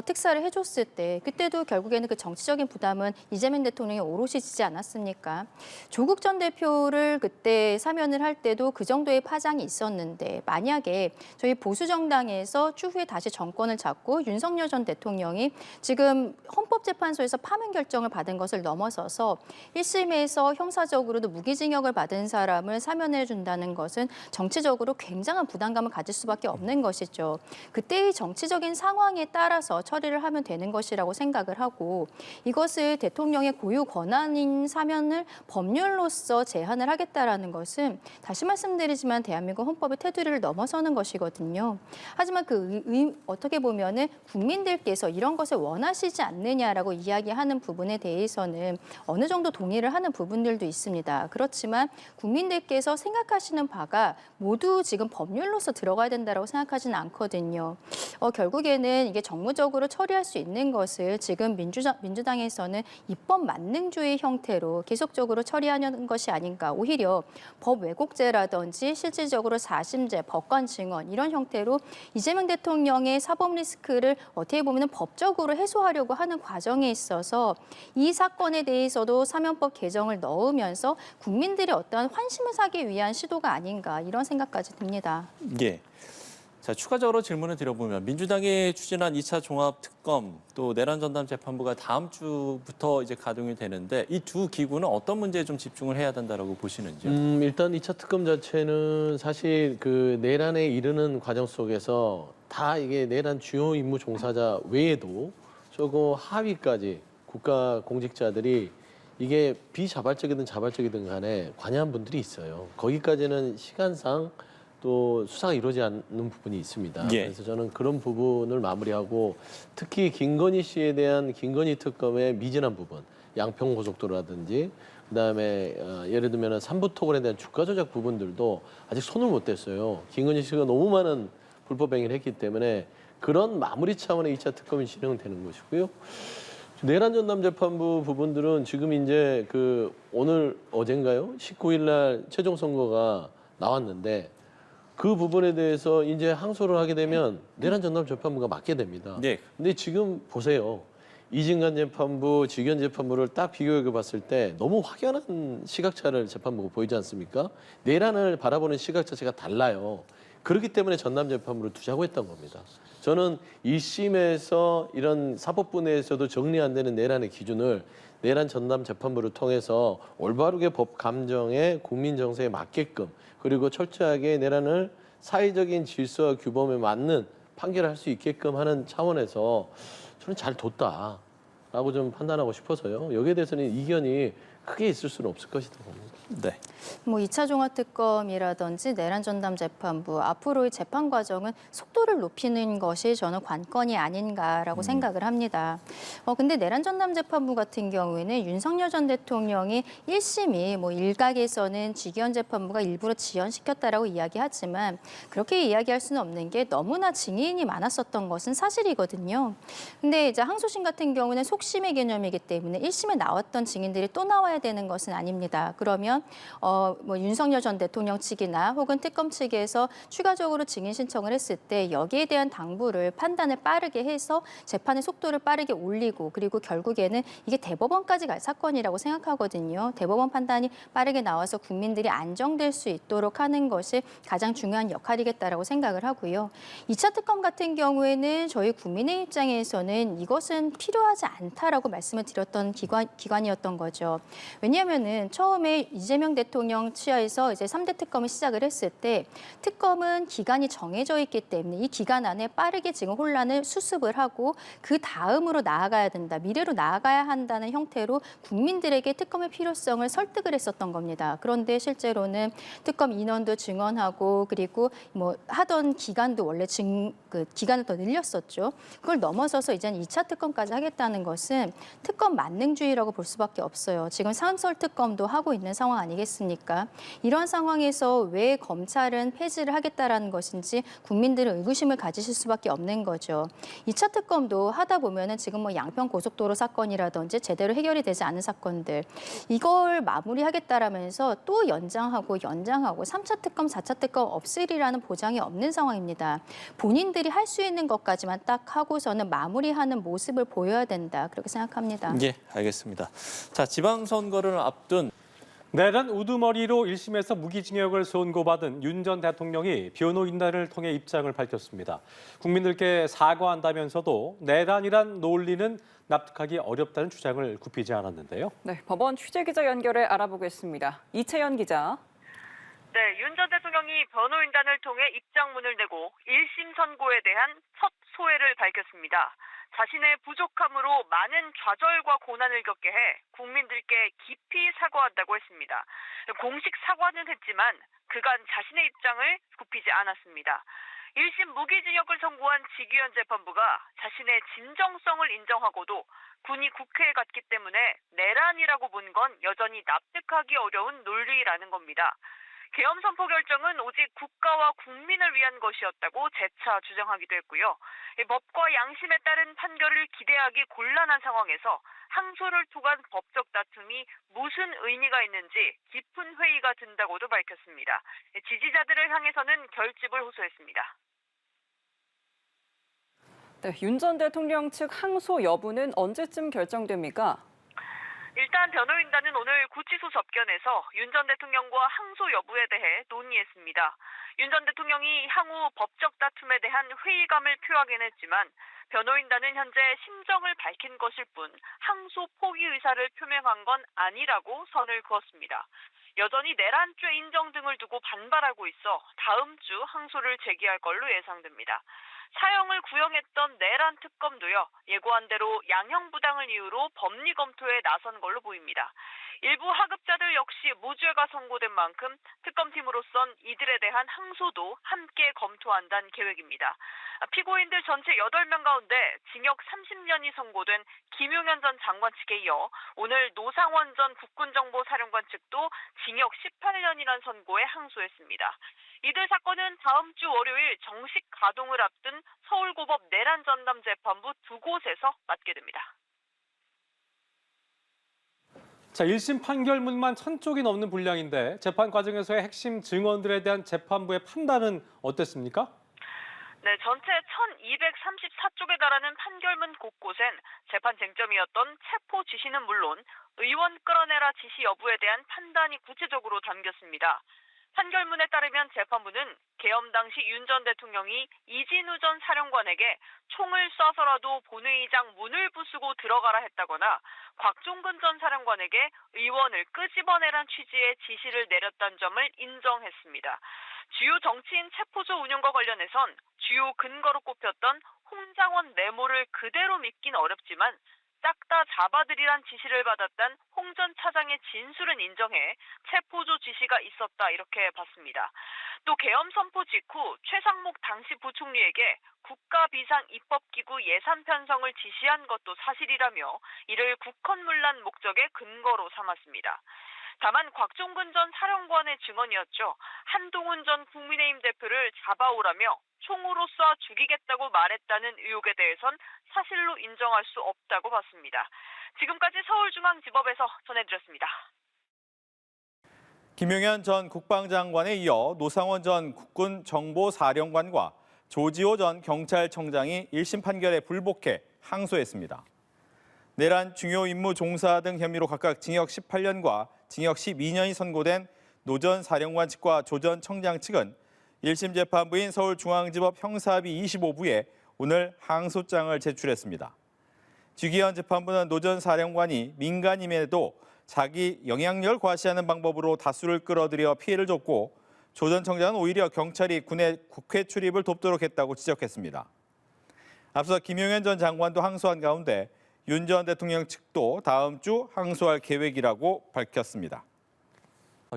특사를 해줬을 때 그때도 결국에는 그 정치적인 부담은 이재명 대통령이 오롯이 지지 않았습니까? 조국 전 대표를 그때 사면을 할 때도 그 정도의 파장이 있었는데 만약에 저희 보수 정당에서 추후에 다시 정권을 잡고 윤석열 전 대통령이 지금 헌법재판소에서 파면 결정을 받은 것을 넘어서서 1심에서 형사적으로도 무기징역을 받은 사람을 사면해 준다는 것은 정치적으로 굉장한 부담감을 가질 수밖에 없는 것이죠. 그때의 정치적인 상황에 따라서 처리를 하면 되는 것이라고 생각을 하고 이것을 대통령의 고유 권한인 사면을 법률로서 제한을 하겠다라는 것은 다시 말씀드리지만 대한민국 헌법의 테두리를 넘어서는 것이거든요. 하지만 어떻게 보면은 국민들께서 이런 것을 원하시지 않느냐라고 이야기하는 부분에 대해서는 어느 정도 동의를 하는 부분들도 있습니다. 그렇지만 국민들께서 생각하시는 바가 모두 지금 법률로서 들어가야 된다고 생각하지는 않거든요. 결국에는 이게 정무적으로 처리할 수 있는 것을 지금 민주당에서는 입법 만능주의 형태로 계속적으로 처리하는 것이 아닌가. 오히려 법 왜곡죄라든지 실질적으로 사심죄, 법관 증언 이런 형태로 이재명 대통령의 사법 리스크를 어떻게 보면 법적으로 해소하려고 하는 과정에 있어서 이 사건에 대해서도 사면법 개정을 넣으면서 국민들의 어떠한 환심을 사기 위한 시도가 아닌가 이런 생각까지 듭니다. 예. 자, 추가적으로 질문을 드려보면 민주당이 추진한 2차 종합특검 또 내란 전담 재판부가 다음 주부터 이제 가동이 되는데 이 두 기구는 어떤 문제에 좀 집중을 해야 된다라고 보시는지요? 일단 2차 특검 자체는 사실 그 내란에 이르는 과정 속에서 다 이게 내란 주요 임무 종사자 외에도 조금 하위까지 국가 공직자들이 이게 비자발적이든 자발적이든 간에 관여한 분들이 있어요. 거기까지는 시간상 또 수사가 이루어지지 않는 부분이 있습니다. 예. 그래서 저는 그런 부분을 마무리하고 특히 김건희 씨에 대한 김건희 특검의 미진한 부분, 양평고속도로라든지 그다음에 예를 들면 삼부토건에 대한 주가 조작 부분들도 아직 손을 못 댔어요. 김건희 씨가 너무 많은 불법 행위를 했기 때문에 그런 마무리 차원의 2차 특검이 진행되는 것이고요. 내란 전담 재판부 부분들은 지금 이제 그 오늘 어젠가요? 19일 날 최종 선고가 나왔는데 그 부분에 대해서 이제 항소를 하게 되면 내란 전담 재판부가 맡게 됩니다. 네. 근데 지금 보세요. 이진관 재판부, 직연 재판부를 딱 비교해 봤을 때 너무 확연한 시각차를 재판부가 보이지 않습니까? 내란을 바라보는 시각 자체가 달라요. 그렇기 때문에 전담 재판부를 두자고 했던 겁니다. 저는 1심에서 이런 사법부 내에서도 정리 안 되는 내란의 기준을 내란 전담 재판부를 통해서 올바르게 법 감정에 국민 정서에 맞게끔 그리고 철저하게 내란을 사회적인 질서와 규범에 맞는 판결을 할 수 있게끔 하는 차원에서 저는 잘 뒀다라고 좀 판단하고 싶어서요. 여기에 대해서는 이견이 크게 있을 수는 없을 것이다 봅니다. 네. 2차 종합특검이라든지 내란 전담 재판부 앞으로의 재판 과정은 속도를 높이는 것이 저는 관건이 아닌가라고 생각을 합니다. 근데 내란 전담 재판부 같은 경우에는 윤석열 전 대통령이 1심이 일각에서는 직연 재판부가 일부러 지연시켰다라고 이야기하지만 그렇게 이야기할 수는 없는 게 너무나 증인이 많았었던 것은 사실이거든요. 근데 이제 항소심 같은 경우는 속심의 개념이기 때문에 1심에 나왔던 증인들이 또 나와야 되는 것은 아닙니다. 그러면 윤석열 전 대통령 측이나 혹은 특검 측에서 추가적으로 증인 신청을 했을 때 여기에 대한 당부를 판단을 빠르게 해서 재판의 속도를 빠르게 올리고 그리고 결국에는 이게 대법원까지 갈 사건이라고 생각하거든요. 대법원 판단이 빠르게 나와서 국민들이 안정될 수 있도록 하는 것이 가장 중요한 역할이겠다라고 생각을 하고요. 2차 특검 같은 경우에는 저희 국민의 입장에서는 이것은 필요하지 않다라고 말씀을 드렸던 기관이었던 거죠. 왜냐하면은 처음에 이재명 대통령 치하에서 이제 3대 특검을 시작을 했을 때 특검은 기간이 정해져 있기 때문에 이 기간 안에 빠르게 지금 혼란을 수습을 하고 그 다음으로 나아가야 된다. 미래로 나아가야 한다는 형태로 국민들에게 특검의 필요성을 설득을 했었던 겁니다. 그런데 실제로는 특검 인원도 증언하고 그리고 하던 기간도 원래 기간을 더 늘렸었죠. 그걸 넘어서서 이제는 2차 특검까지 하겠다는 것은 특검 만능주의라고 볼 수밖에 없어요. 지금 지금 상설특검도 하고 있는 상황 아니겠습니까? 이런 상황에서 왜 검찰은 폐지를 하겠다라는 것인지 국민들은 의구심을 가지실 수밖에 없는 거죠. 2차 특검도 하다 보면은 지금 뭐 양평 고속도로 사건이라든지 제대로 해결이 되지 않은 사건들 이걸 마무리하겠다라면서 또 연장하고 3차 특검, 4차 특검 없으리라는 보장이 없는 상황입니다. 본인들이 할 수 있는 것까지만 딱 하고서는 마무리하는 모습을 보여야 된다. 그렇게 생각합니다. 예, 알겠습니다. 자, 지방선거를 앞둔 내란 우두머리로 1심에서 무기징역을 선고받은 윤 전 대통령이 변호인단을 통해 입장을 밝혔습니다. 국민들께 사과한다면서도 내란이란 논리는 납득하기 어렵다는 주장을 굽히지 않았는데요. 네, 법원 취재기자 연결해 알아보겠습니다. 이채연 기자. 네, 윤 전 대통령이 변호인단을 통해 입장문을 내고 1심 선고에 대한 첫 소회를 밝혔습니다. 자신의 부족함으로 많은 좌절과 고난을 겪게 해 국민들께 깊이 사과한다고 했습니다. 공식 사과는 했지만 그간 자신의 입장을 굽히지 않았습니다. 1심 무기징역을 선고한 지규현 재판부가 자신의 진정성을 인정하고도 군이 국회에 갔기 때문에 내란이라고 본 건 여전히 납득하기 어려운 논리라는 겁니다. 계엄 선포 결정은 오직 국가와 국민을 위한 것이었다고 재차 주장하기도 했고요. 법과 양심에 따른 판결을 기대하기 곤란한 상황에서 항소를 통한 법적 다툼이 무슨 의미가 있는지 깊은 회의가 든다고도 밝혔습니다. 지지자들을 향해서는 결집을 호소했습니다. 네, 윤 전 대통령 측 항소 여부는 언제쯤 결정됩니까? 일단 변호인단은 오늘 구치소 접견에서 윤 전 대통령과 항소 여부에 대해 논의했습니다. 윤 전 대통령이 향후 법적 다툼에 대한 회의감을 표하긴 했지만 변호인단은 현재 심정을 밝힌 것일 뿐 항소 포기 의사를 표명한 건 아니라고 선을 그었습니다. 여전히 내란죄 인정 등을 두고 반발하고 있어 다음 주 항소를 제기할 걸로 예상됩니다. 사형을 구형했던 내란 특검도요, 예고한 대로 양형부당을 이유로 법리 검토에 나선 걸로 보입니다. 일부 하급자들 역시 무죄가 선고된 만큼 특검팀으로선 이들에 대한 항소도 함께 검토한다는 계획입니다. 피고인들 전체 8명 가운데 징역 30년이 선고된 김용현 전 장관 측에 이어 오늘 노상원 전 국군정보사령관 측도 징역 18년이란 선고에 항소했습니다. 이들 사건은 다음 주 월요일 정식 가동을 앞둔 서울고법 내란 전담 재판부 두 곳에서 맡게 됩니다. 자, 1심 판결문만 1000쪽이 넘는 분량인데 재판 과정에서의 핵심 증언들에 대한 재판부의 판단은 어땠습니까? 네, 전체 1234쪽에 달하는 판결문 곳곳엔 재판 쟁점이었던 체포 지시는 물론 의원 끌어내라 지시 여부에 대한 판단이 구체적으로 담겼습니다. 판결문에 따르면 재판부는 계엄 당시 윤 전 대통령이 이진우 전 사령관에게 총을 쏴서라도 본회의장 문을 부수고 들어가라 했다거나 곽종근 전 사령관에게 의원을 끄집어내란 취지의 지시를 내렸다는 점을 인정했습니다. 주요 정치인 체포조 운영과 관련해선 주요 근거로 꼽혔던 홍장원 메모를 그대로 믿긴 어렵지만 싹 다 잡아들이란 지시를 받았던 홍 전 차장의 진술은 인정해 체포조 지시가 있었다 이렇게 봤습니다. 또 계엄 선포 직후 최상목 당시 부총리에게 국가비상입법기구 예산 편성을 지시한 것도 사실이라며 이를 국헌문란 목적의 근거로 삼았습니다. 다만 곽종근 전 사령관의 증언이었죠. 한동훈 전 국민의힘 대표를 잡아오라며 총으로 쏴 죽이겠다고 말했다는 의혹에 대해선 사실로 인정할 수 없다고 봤습니다. 지금까지 서울중앙지법에서 전해드렸습니다. 김용현 전 국방장관에 이어 노상원 전 국군정보사령관과 조지호 전 경찰청장이 1심 판결에 불복해 항소했습니다. 내란 중요 임무 종사 등 혐의로 각각 징역 18년과 징역 12년이 선고된 노 전 사령관 측과 조 전 청장 측은 1심 재판부인 서울중앙지법 형사합의 25부에 오늘 항소장을 제출했습니다. 지규현 재판부는 노 전 사령관이 민간임에도 자기 영향력을 과시하는 방법으로 다수를 끌어들여 피해를 줬고 조 전 청장은 오히려 경찰이 군의 국회 출입을 돕도록 했다고 지적했습니다. 앞서 김용현 전 장관도 항소한 가운데 윤 전 대통령 측도 다음 주 항소할 계획이라고 밝혔습니다.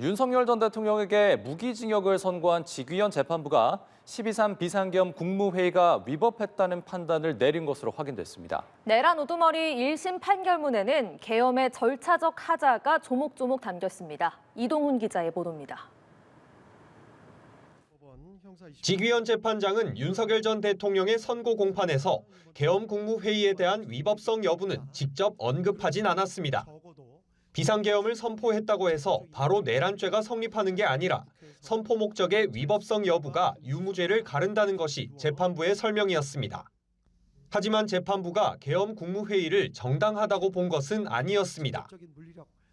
윤석열 전 대통령에게 무기징역을 선고한 직위원 재판부가 12.3 비상계엄 국무회의가 위법했다는 판단을 내린 것으로 확인됐습니다. 내란 우두머리 1심 판결문에는 계엄의 절차적 하자가 조목조목 담겨 있습니다. 이동훈 기자의 보도입니다. 직위원 재판장은 윤석열 전 대통령의 선고 공판에서 계엄 국무회의에 대한 위법성 여부는 직접 언급하진 않았습니다. 비상계엄을 선포했다고 해서 바로 내란죄가 성립하는 게 아니라 선포 목적의 위법성 여부가 유무죄를 가른다는 것이 재판부의 설명이었습니다. 하지만 재판부가 계엄 국무회의를 정당하다고 본 것은 아니었습니다.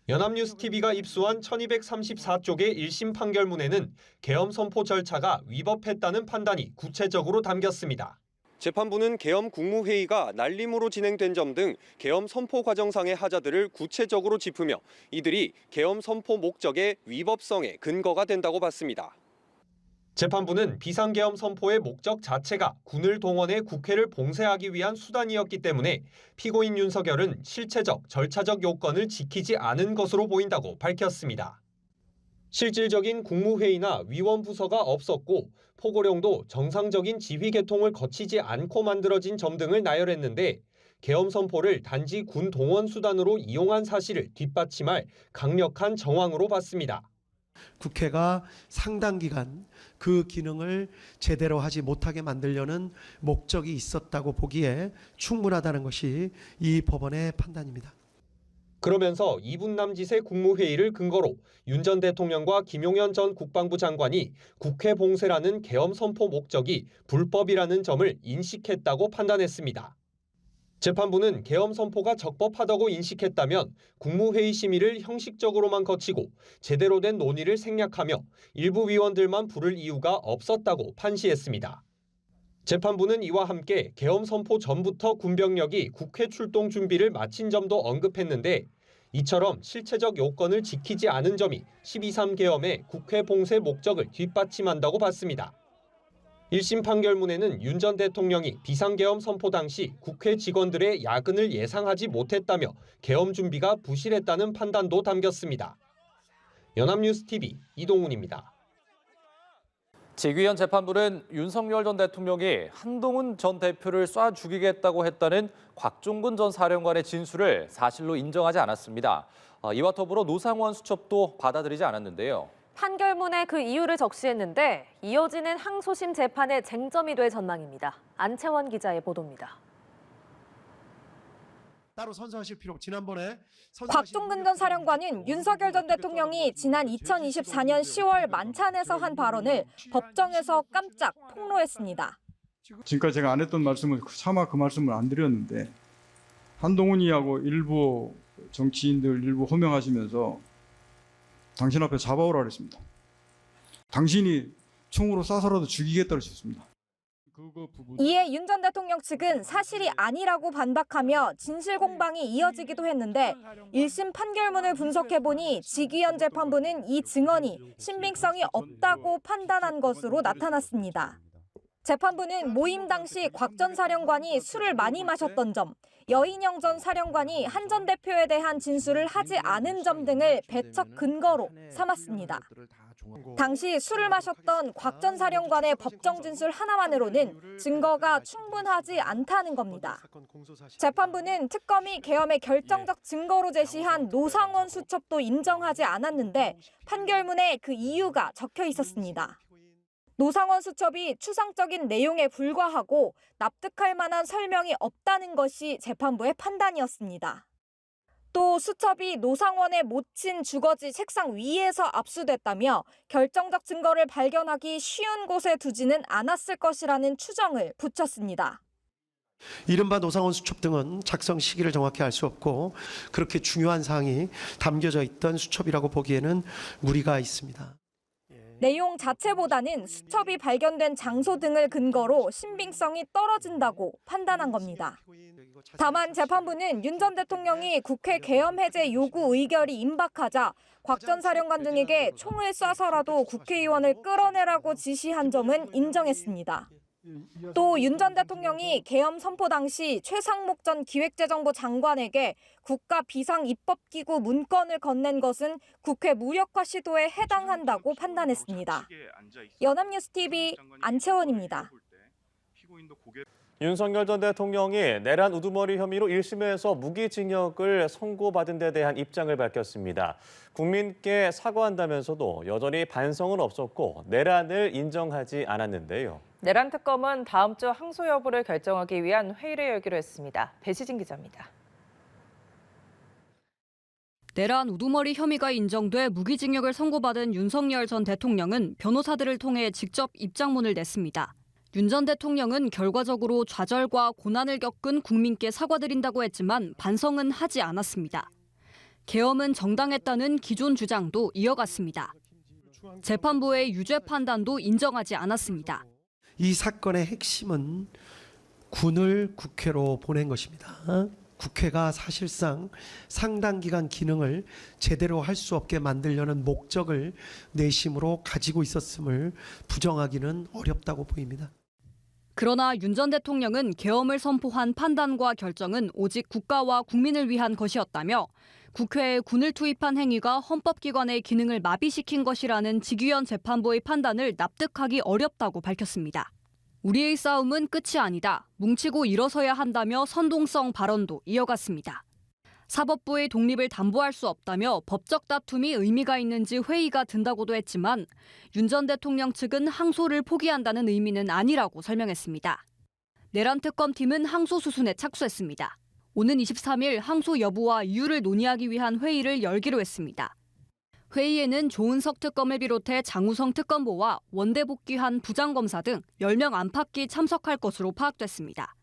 연합뉴스TV가 입수한 1234쪽의 1심 판결문에는 계엄 선포 절차가 위법했다는 판단이 구체적으로 담겼습니다. 재판부는 계엄 국무회의가 날림으로 진행된 점 등 계엄 선포 과정상의 하자들을 구체적으로 짚으며 이들이 계엄 선포 목적의 위법성에 근거가 된다고 봤습니다. 재판부는 비상계엄 선포의 목적 자체가 군을 동원해 국회를 봉쇄하기 위한 수단이었기 때문에 피고인 윤석열은 실체적, 절차적 요건을 지키지 않은 것으로 보인다고 밝혔습니다. 실질적인 국무회의나 위원 부서가 없었고 포고령도 정상적인 지휘 계통을 거치지 않고 만들어진 점 등을 나열했는데 계엄 선포를 단지 군 동원 수단으로 이용한 사실을 뒷받침할 강력한 정황으로 봤습니다. 국회가 상당 기간 그 기능을 제대로 하지 못하게 만들려는 목적이 있었다고 보기에 충분하다는 것이 이 법원의 판단입니다. 그러면서 이분남짓의 국무회의를 근거로 윤 전 대통령과 김용현 전 국방부 장관이 국회 봉쇄라는 계엄 선포 목적이 불법이라는 점을 인식했다고 판단했습니다. 재판부는 계엄 선포가 적법하다고 인식했다면 국무회의 심의를 형식적으로만 거치고 제대로 된 논의를 생략하며 일부 위원들만 부를 이유가 없었다고 판시했습니다. 재판부는 이와 함께 계엄 선포 전부터 군병력이 국회 출동 준비를 마친 점도 언급했는데 이처럼 실체적 요건을 지키지 않은 점이 12.3 계엄의 국회 봉쇄 목적을 뒷받침한다고 봤습니다. 1심 판결문에는 윤 전 대통령이 비상계엄 선포 당시 국회 직원들의 야근을 예상하지 못했다며 계엄 준비가 부실했다는 판단도 담겼습니다. 연합뉴스TV 이동훈입니다. 직위원 재판부는 윤석열 전 대통령이 한동훈 전 대표를 쏴 죽이겠다고 했다는 곽종근 전 사령관의 진술을 사실로 인정하지 않았습니다. 이와 더불어 노상원 수첩도 받아들이지 않았는데요. 판결문에 그 이유를 적시했는데 이어지는 항소심 재판의 쟁점이 될 전망입니다. 안채원 기자의 보도입니다. 따로 선서하실 필요 없고 지난번에 곽종근 전 사령관은 윤석열 전 대통령이 지난 2024년 10월 만찬에서 한 발언을 법정에서 깜짝 폭로했습니다. 지금까지 제가 안 했던 말씀을 차마 그 말씀을 안 드렸는데 한동훈이하고 일부 정치인들 일부 호명하시면서 당신 앞에 잡아오라 그랬습니다. 당신이 총으로 쏴서라도 죽이겠다고 했습니다. 이에 윤 전 대통령 측은 사실이 아니라고 반박하며 진실 공방이 이어지기도 했는데 1심 판결문을 분석해보니 직위원 재판부는 이 증언이 신빙성이 없다고 판단한 것으로 나타났습니다. 재판부는 모임 당시 곽 전 사령관이 술을 많이 마셨던 점, 여인영 전 사령관이 한 전 대표에 대한 진술을 하지 않은 점 등을 배척 근거로 삼았습니다. 당시 술을 마셨던 곽 전 사령관의 법정 진술 하나만으로는 증거가 충분하지 않다는 겁니다. 재판부는 특검이 계엄의 결정적 증거로 제시한 노상원 수첩도 인정하지 않았는데 판결문에 그 이유가 적혀 있었습니다. 노상원 수첩이 추상적인 내용에 불과하고 납득할 만한 설명이 없다는 것이 재판부의 판단이었습니다. 또 수첩이 노상원의 모친 주거지 책상 위에서 압수됐다며 결정적 증거를 발견하기 쉬운 곳에 두지는 않았을 것이라는 추정을 붙였습니다. 이른바 노상원 수첩 등은 작성 시기를 정확히 알 수 없고 그렇게 중요한 사항이 담겨져 있던 수첩이라고 보기에는 무리가 있습니다. 내용 자체보다는 수첩이 발견된 장소 등을 근거로 신빙성이 떨어진다고 판단한 겁니다. 다만 재판부는 윤 전 대통령이 국회 계엄 해제 요구 의결이 임박하자 곽 전 사령관 등에게 총을 쏴서라도 국회의원을 끌어내라고 지시한 점은 인정했습니다. 또 윤 전 대통령이 계엄 선포 당시 최상목 전 기획재정부 장관에게 국가 비상입법기구 문건을 건넨 것은 국회 무력화 시도에 해당한다고 판단했습니다. 연합뉴스TV 안채원입니다. 윤석열 전 대통령이 내란 우두머리 혐의로 1심에서 무기징역을 선고받은 데 대한 입장을 밝혔습니다. 국민께 사과한다면서도 여전히 반성은 없었고 내란을 인정하지 않았는데요. 내란 특검은 다음 주 항소 여부를 결정하기 위한 회의를 열기로 했습니다. 배시진 기자입니다. 내란 우두머리 혐의가 인정돼 무기징역을 선고받은 윤석열 전 대통령은 변호사들을 통해 직접 입장문을 냈습니다. 윤 전 대통령은 결과적으로 좌절과 고난을 겪은 국민께 사과드린다고 했지만 반성은 하지 않았습니다. 계엄은 정당했다는 기존 주장도 이어갔습니다. 재판부의 유죄 판단도 인정하지 않았습니다. 이 사건의 핵심은 군을 국회로 보낸 것입니다. 국회가 사실상 상당 기간 기능을 제대로 할 수 없게 만들려는 목적을 내심으로 가지고 있었음을 부정하기는 어렵다고 보입니다. 그러나 윤 전 대통령은 계엄을 선포한 판단과 결정은 오직 국가와 국민을 위한 것이었다며 국회에 군을 투입한 행위가 헌법기관의 기능을 마비시킨 것이라는 직위원 재판부의 판단을 납득하기 어렵다고 밝혔습니다. 우리의 싸움은 끝이 아니다. 뭉치고 일어서야 한다며 선동성 발언도 이어갔습니다. 사법부의 독립을 담보할 수 없다며 법적 다툼이 의미가 있는지 회의가 든다고도 했지만 윤 전 대통령 측은 항소를 포기한다는 의미는 아니라고 설명했습니다. 내란 특검팀은 항소 수순에 착수했습니다. 오는 23일 항소 여부와 이유를 논의하기 위한 회의를 열기로 했습니다. 회의에는 조은석 특검을 비롯해 장우성 특검보와 원대 복귀한 부장검사 등 10명 안팎이 참석할 것으로 파악됐습니다.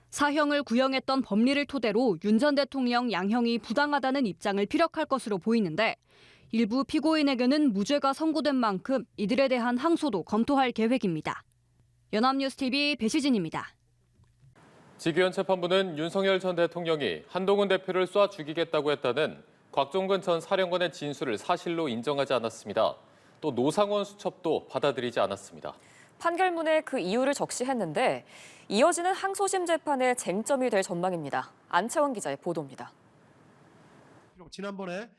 사형을 구형했던 법리를 토대로 윤 전 대통령 양형이 부당하다는 입장을 피력할 것으로 보이는데 일부 피고인에게는 무죄가 선고된 만큼 이들에 대한 항소도 검토할 계획입니다. 연합뉴스TV 배시진입니다. 직위원 재판부는 윤석열 전 대통령이 한동훈 대표를 쏴 죽이겠다고 했다는 곽종근 전 사령관의 진술을 사실로 인정하지 않았습니다. 또 노상원 수첩도 받아들이지 않았습니다. 판결문에 그 이유를 적시했는데 이어지는 항소심 재판의 쟁점이 될 전망입니다. 안채원 기자의 보도입니다. 지난번에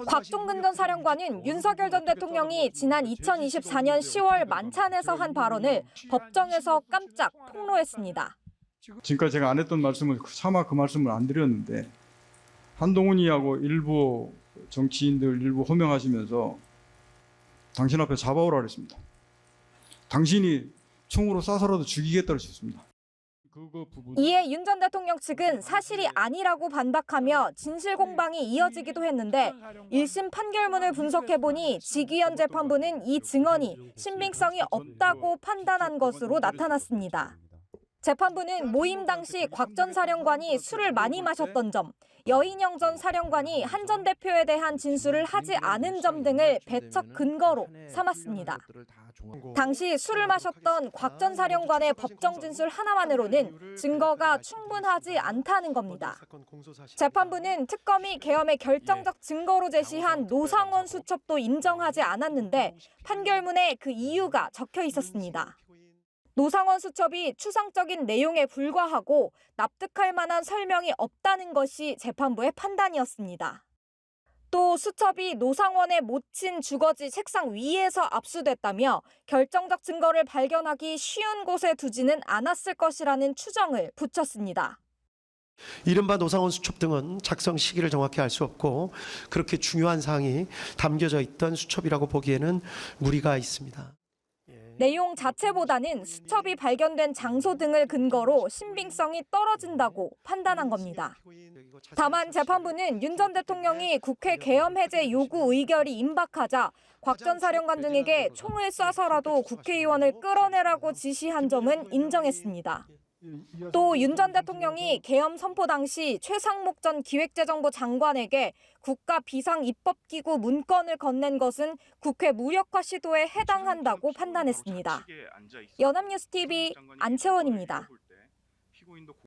곽종근 전 사령관은 윤석열 전 대통령이 지난 2024년 10월 만찬에서 한 발언을 법정에서 깜짝 폭로했습니다. 지금까지 제가 안 했던 말씀을 차마 그 말씀을 안 드렸는데 한동훈이하고 일부 정치인들 일부 호명하시면서 당신 앞에 잡아오라 그랬습니다. 당신이 총으로 쏴서라도 죽이겠다고 했습니다. 이에 윤 전 대통령 측은 사실이 아니라고 반박하며 진실 공방이 이어지기도 했는데 1심 판결문을 분석해보니 직위원 재판부는 이 증언이 신빙성이 없다고 판단한 것으로 나타났습니다. 재판부는 모임 당시 곽 전 사령관이 술을 많이 마셨던 점, 여인영 전 사령관이 한 전 대표에 대한 진술을 하지 않은 점 등을 배척 근거로 삼았습니다. 당시 술을 마셨던 곽 전 사령관의 법정 진술 하나만으로는 증거가 충분하지 않다는 겁니다. 재판부는 특검이 계엄의 결정적 증거로 제시한 노상원 수첩도 인정하지 않았는데 판결문에 그 이유가 적혀 있었습니다. 노상원 수첩이 추상적인 내용에 불과하고 납득할 만한 설명이 없다는 것이 재판부의 판단이었습니다. 또 수첩이 노상원의 모친 주거지 책상 위에서 압수됐다며 결정적 증거를 발견하기 쉬운 곳에 두지는 않았을 것이라는 추정을 붙였습니다. 이른바 노상원 수첩 등은 작성 시기를 정확히 알 수 없고 그렇게 중요한 사항이 담겨져 있던 수첩이라고 보기에는 무리가 있습니다. 내용 자체보다는 수첩이 발견된 장소 등을 근거로 신빙성이 떨어진다고 판단한 겁니다. 다만 재판부는 윤 전 대통령이 국회 계엄 해제 요구 의결이 임박하자 곽 전 사령관 등에게 총을 쏴서라도 국회의원을 끌어내라고 지시한 점은 인정했습니다. 또 윤 전 대통령이 계엄 선포 당시 최상목 전 기획재정부 장관에게 국가 비상입법기구 문건을 건넨 것은 국회 무력화 시도에 해당한다고 판단했습니다. 연합뉴스TV 안채원입니다.